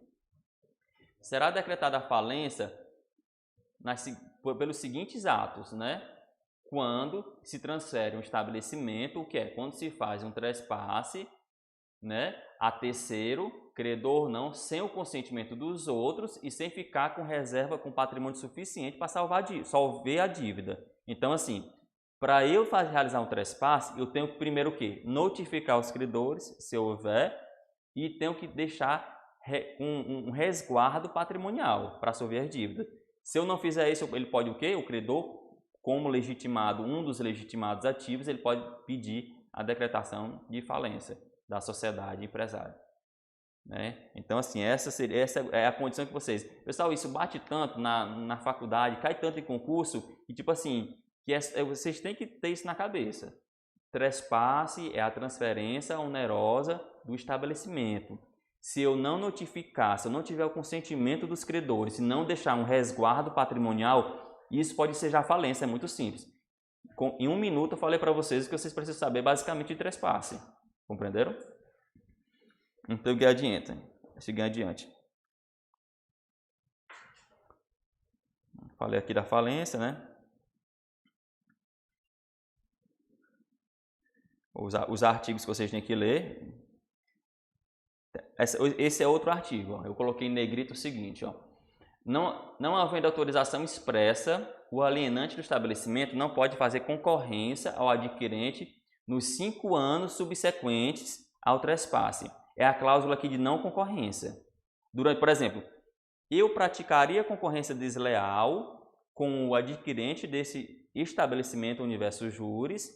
Será decretada a falência pelos seguintes atos, né? Quando se transfere um estabelecimento, o que é? Quando se faz um trespasse, né, a terceiro, credor não, sem o consentimento dos outros e sem ficar com reserva, com patrimônio suficiente para solver a dívida. Então, assim, para eu realizar um trespasse, eu tenho que primeiro o quê? Notificar os credores, se houver, e tenho que deixar um resguardo patrimonial para solver as dívidas. Se eu não fizer isso, ele pode o quê? O credor, como legitimado, um dos legitimados ativos, ele pode pedir a decretação de falência da sociedade empresária. Né? Então, assim, essa é a condição que vocês... Pessoal, isso bate tanto na faculdade, cai tanto em concurso, que tipo assim, vocês têm que ter isso na cabeça. Trespasse é a transferência onerosa do estabelecimento. Se eu não notificar, se eu não tiver o consentimento dos credores, se não deixar um resguardo patrimonial, isso pode ser já falência, é muito simples. Em 1 minuto eu falei para vocês o que vocês precisam saber basicamente de trespasse. Compreenderam? Então, seguir adiante. Seguir adiante. Falei aqui da falência, né? Os artigos que vocês têm que ler. Esse é outro artigo. Ó. Eu coloquei em negrito o seguinte. Ó. Não havendo autorização expressa, o alienante do estabelecimento não pode fazer concorrência ao adquirente nos 5 anos subsequentes ao trespasse. É a cláusula aqui de não concorrência. Por exemplo, eu praticaria concorrência desleal com o adquirente desse estabelecimento Universo Juris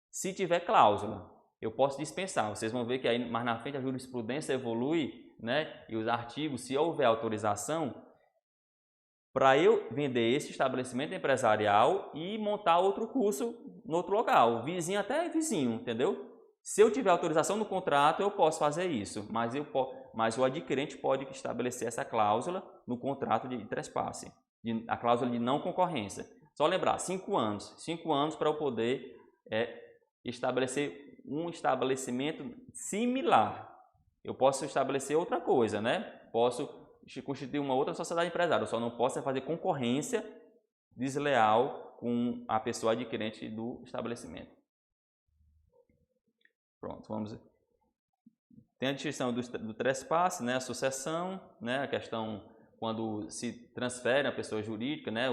se tiver cláusula. Eu posso dispensar. Vocês vão ver que aí mais na frente a jurisprudência evolui, né? E os artigos, se houver autorização, para eu vender esse estabelecimento empresarial e montar outro curso no outro local, vizinho até vizinho, entendeu? Se eu tiver autorização no contrato, eu posso fazer isso, mas o adquirente pode estabelecer essa cláusula no contrato de trespasse, a cláusula de não concorrência. Só lembrar, 5 anos. 5 anos para eu poder estabelecer um estabelecimento similar. Eu posso estabelecer outra coisa, né? Posso constituir uma outra sociedade empresária, eu só não posso fazer concorrência desleal com a pessoa adquirente do estabelecimento. Pronto, vamos ver. Tem a distinção do trespasse, né, a sucessão, né, a questão quando se transfere a pessoa jurídica, né,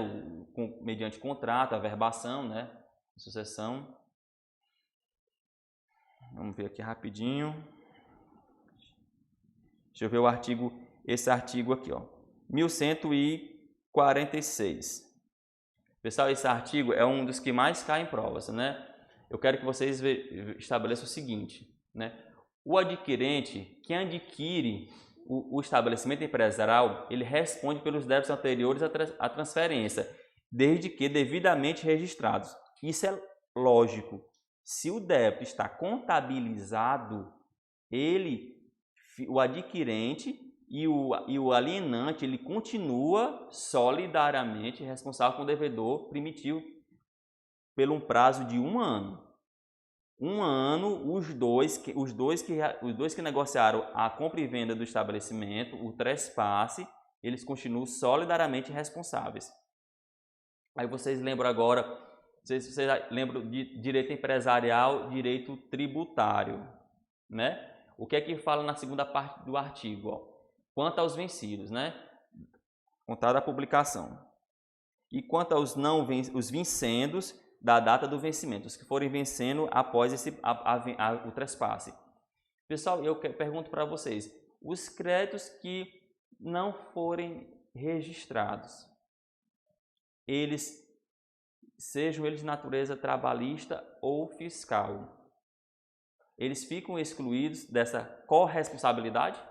mediante contrato, a verbação, né, a sucessão. Vamos ver aqui rapidinho. Deixa eu ver esse artigo aqui, ó, 1146. Pessoal, esse artigo é um dos que mais cai em provas, né? Eu quero que vocês estabeleçam o seguinte, né? O adquirente, quem adquire o estabelecimento empresarial, ele responde pelos débitos anteriores à transferência, desde que devidamente registrados. Isso é lógico. Se o débito está contabilizado, o adquirente e o alienante, ele continua solidariamente responsável com o devedor primitivo pelo um prazo de 1 ano. 1 ano, os dois que negociaram a compra e venda do estabelecimento, o trespasse, eles continuam solidariamente responsáveis. Aí vocês lembram agora, vocês lembram de direito empresarial, direito tributário, né? O que é que fala na segunda parte do artigo? Ó? Quanto aos vencidos, né? Contada a publicação. E quanto aos os vincendos da data do vencimento, os que forem vencendo após o trespasse. Pessoal, eu pergunto para vocês, os créditos que não forem registrados, sejam eles de natureza trabalhista ou fiscal, eles ficam excluídos dessa corresponsabilidade?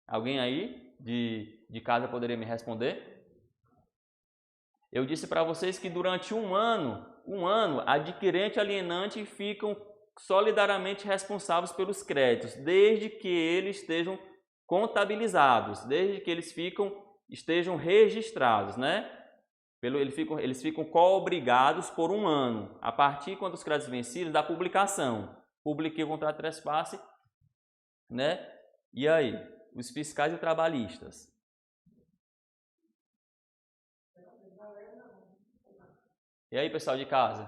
Alguém aí de casa poderia me responder? Eu disse para vocês que durante um ano, adquirente e alienante ficam solidariamente responsáveis pelos créditos, desde que eles estejam contabilizados, desde que eles estejam registrados, né? Eles ficam co-obrigados por 1 ano, a partir quando os créditos vencidos da publicação. Publiquei o contrato de trespasse, né? E aí, os fiscais e trabalhistas? E aí, pessoal de casa?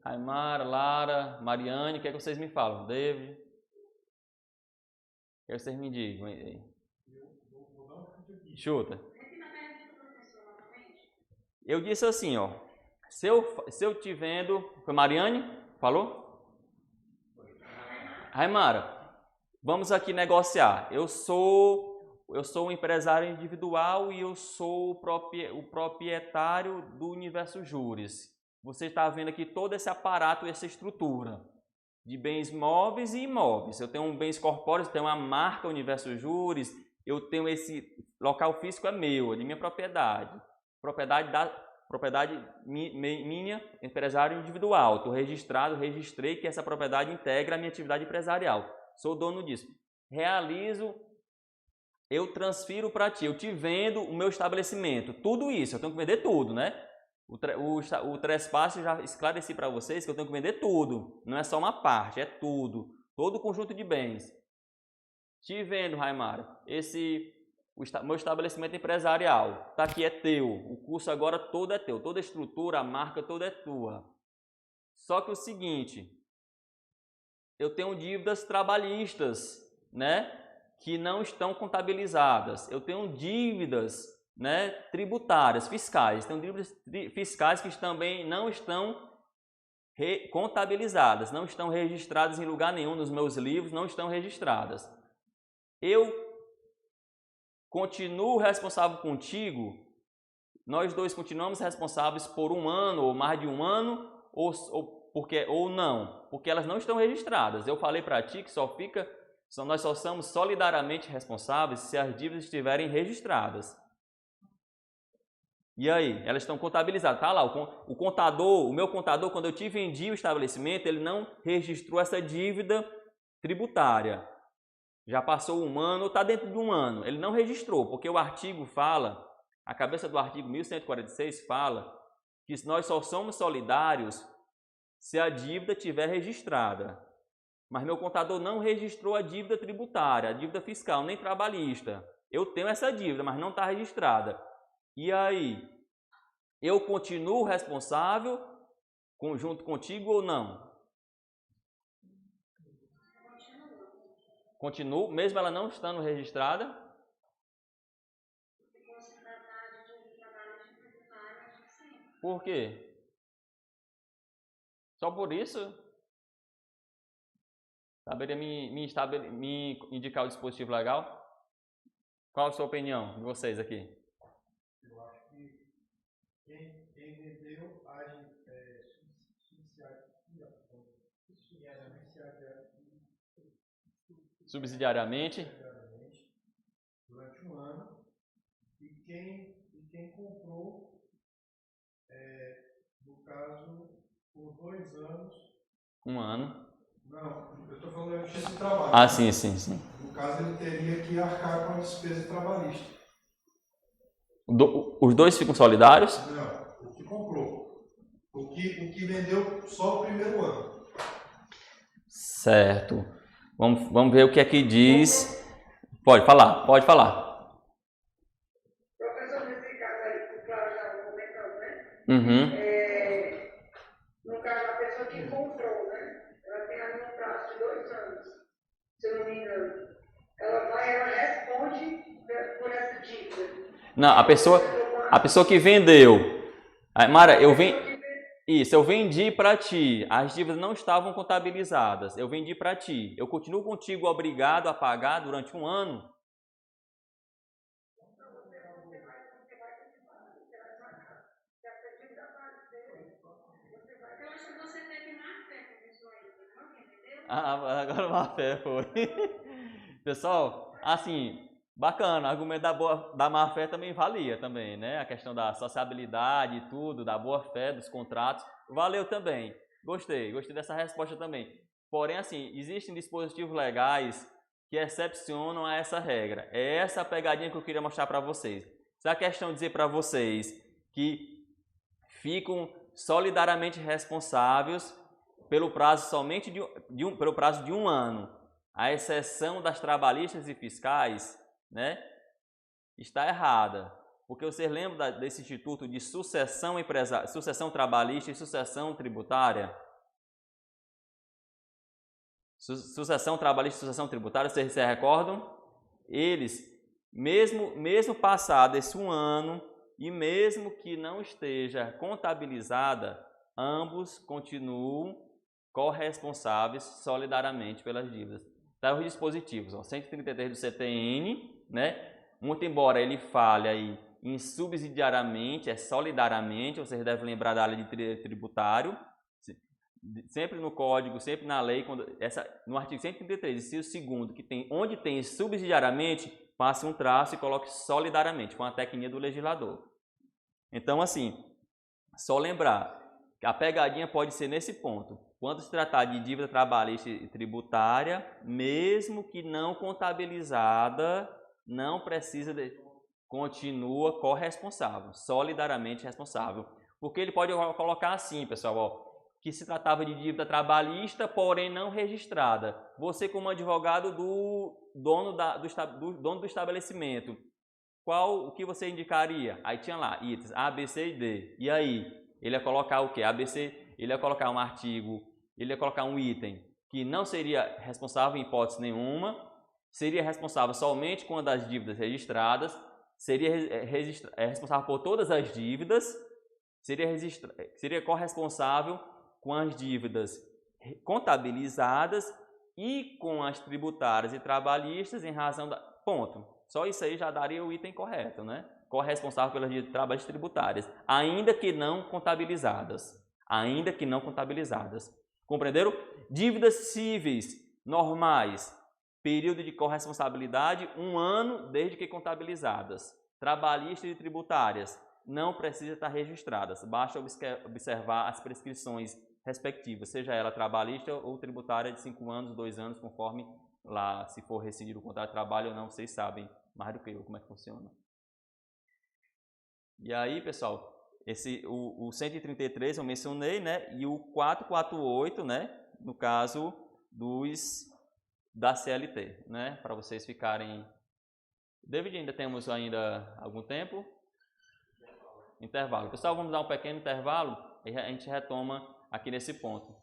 Aymara, Lara, Mariane, o que é que vocês me falam? David? O que é que vocês me digam aí? Chuta. Eu disse assim, ó. Se eu te vendo... Foi Mariane? Falou? Aymara, vamos aqui negociar. Eu sou um empresário individual e eu sou o proprietário do Universo Juris. Você está vendo aqui todo esse aparato, essa estrutura de bens móveis e imóveis. Eu tenho um bens corpóreos, tenho uma marca Universo Juris, eu tenho esse local físico é meu, é de minha propriedade. Propriedade minha, empresário individual. Estou registrei que essa propriedade integra a minha atividade empresarial. Sou dono disso. Eu transfiro para ti, eu te vendo o meu estabelecimento. Tudo isso, eu tenho que vender tudo, né? O trespasse eu já esclareci para vocês que eu tenho que vender tudo. Não é só uma parte, é tudo. Todo o conjunto de bens. Te vendo, Raimara, meu estabelecimento empresarial, tá aqui, é teu. O curso agora todo é teu. Toda a estrutura, a marca toda é tua. Só que o seguinte, eu tenho dívidas trabalhistas, né, que não estão contabilizadas. Eu tenho dívidas, né, tributárias, fiscais. Tenho dívidas fiscais que também não estão contabilizadas, não estão registradas em lugar nenhum nos meus livros, não estão registradas. Eu continuo responsável contigo, nós dois continuamos responsáveis por um ano ou mais de um ano, ou não, porque elas não estão registradas. Eu falei para ti que nós só somos solidariamente responsáveis se as dívidas estiverem registradas. E aí, elas estão contabilizadas. Tá lá, o contador, o meu contador, quando eu te vendi o estabelecimento, ele não registrou essa dívida tributária. Já passou um ano, ou está dentro de um ano. Ele não registrou, porque o artigo fala, a cabeça do artigo 1146 fala que nós só somos solidários se a dívida estiver registrada. Mas meu contador não registrou a dívida tributária, a dívida fiscal, nem trabalhista. Eu tenho essa dívida, mas não está registrada. E aí, eu continuo responsável junto contigo ou não? Continuo, mesmo ela não estando registrada? Por quê? Só por isso? Saberia me indicar o dispositivo legal? Qual a sua opinião de vocês aqui? Eu acho que quem vendeu age Subsidiariamente durante um ano, e quem comprou, no caso, por 2 anos. Um ano. Não, eu estou falando da justiça de trabalho. Ah, sim. No caso, ele teria que arcar com a despesa trabalhista. Os dois ficam solidários? Não, o que comprou. O que vendeu só o primeiro ano. Certo. Vamos ver o que é que diz. Pode falar. Professor, nesse caso aí, que o Cláudio estava comentando, né? Uhum. No caso, a pessoa que comprou, né? Ela tem ali um prazo de 2 anos, se eu não me engano. Ela responde por essa dívida. Não, a pessoa que vendeu. Mara, eu vendi para ti. As dívidas não estavam contabilizadas. Eu vendi para ti. Eu continuo contigo obrigado a pagar durante um ano? Agora uma fé foi. Pessoal, assim, bacana, o argumento da má fé também valia também, né? A questão da sociabilidade e tudo, da boa fé, dos contratos, valeu também. Gostei dessa resposta também. Porém, assim, existem dispositivos legais que excepcionam a essa regra. É essa a pegadinha que eu queria mostrar para vocês. Se a questão dizer para vocês que ficam solidariamente responsáveis pelo prazo somente pelo prazo de um ano, a exceção das trabalhistas e fiscais, né, está errada. Porque vocês lembram desse instituto de sucessão trabalhista e sucessão tributária? Sucessão trabalhista e sucessão tributária, vocês se recordam? Eles, mesmo passado esse um ano, e mesmo que não esteja contabilizada, ambos continuam corresponsáveis solidariamente pelas dívidas. Tá, os dispositivos, 133 do CTN, né? Muito embora ele fale aí em subsidiariamente, é solidariamente, vocês devem lembrar da lei de tributário, sempre no código, sempre na lei, no artigo 133, inciso 2º, onde tem subsidiariamente, passe um traço e coloque solidariamente, com a tecnia do legislador. Então, assim, só lembrar que a pegadinha pode ser nesse ponto. Quando se tratar de dívida trabalhista e tributária, mesmo que não contabilizada, não precisa continua corresponsável, solidariamente responsável. Porque ele pode colocar assim, pessoal, ó, que se tratava de dívida trabalhista, porém não registrada. Você, como advogado do dono do estabelecimento, o que você indicaria? Aí tinha lá itens A, B, C e D. E aí? Ele ia colocar o quê? A, B, C, ele ia colocar um artigo, ele ia colocar um item que não seria responsável em hipótese nenhuma, seria responsável somente quando as dívidas registradas, seria responsável por todas as dívidas, seria corresponsável com as dívidas contabilizadas e com as tributárias e trabalhistas em razão da... Ponto. Só isso aí já daria o item correto, né? Corresponsável pelas dívidas trabalhistas e tributárias, ainda que não contabilizadas. Ainda que não contabilizadas. Compreenderam? Dívidas cíveis normais, período de corresponsabilidade, 1 ano desde que contabilizadas. Trabalhistas e tributárias, não precisa estar registradas, basta observar as prescrições respectivas, seja ela trabalhista ou tributária de 5 anos, 2 anos, conforme lá, se for rescindido o contrato de trabalho ou não, vocês sabem mais do que eu como é que funciona. E aí, pessoal, o 133 eu mencionei, né? E o 448, né? No caso da CLT, né? Para vocês ficarem... David, ainda temos algum tempo? Intervalo. Pessoal, vamos dar um pequeno intervalo e a gente retoma aqui nesse ponto.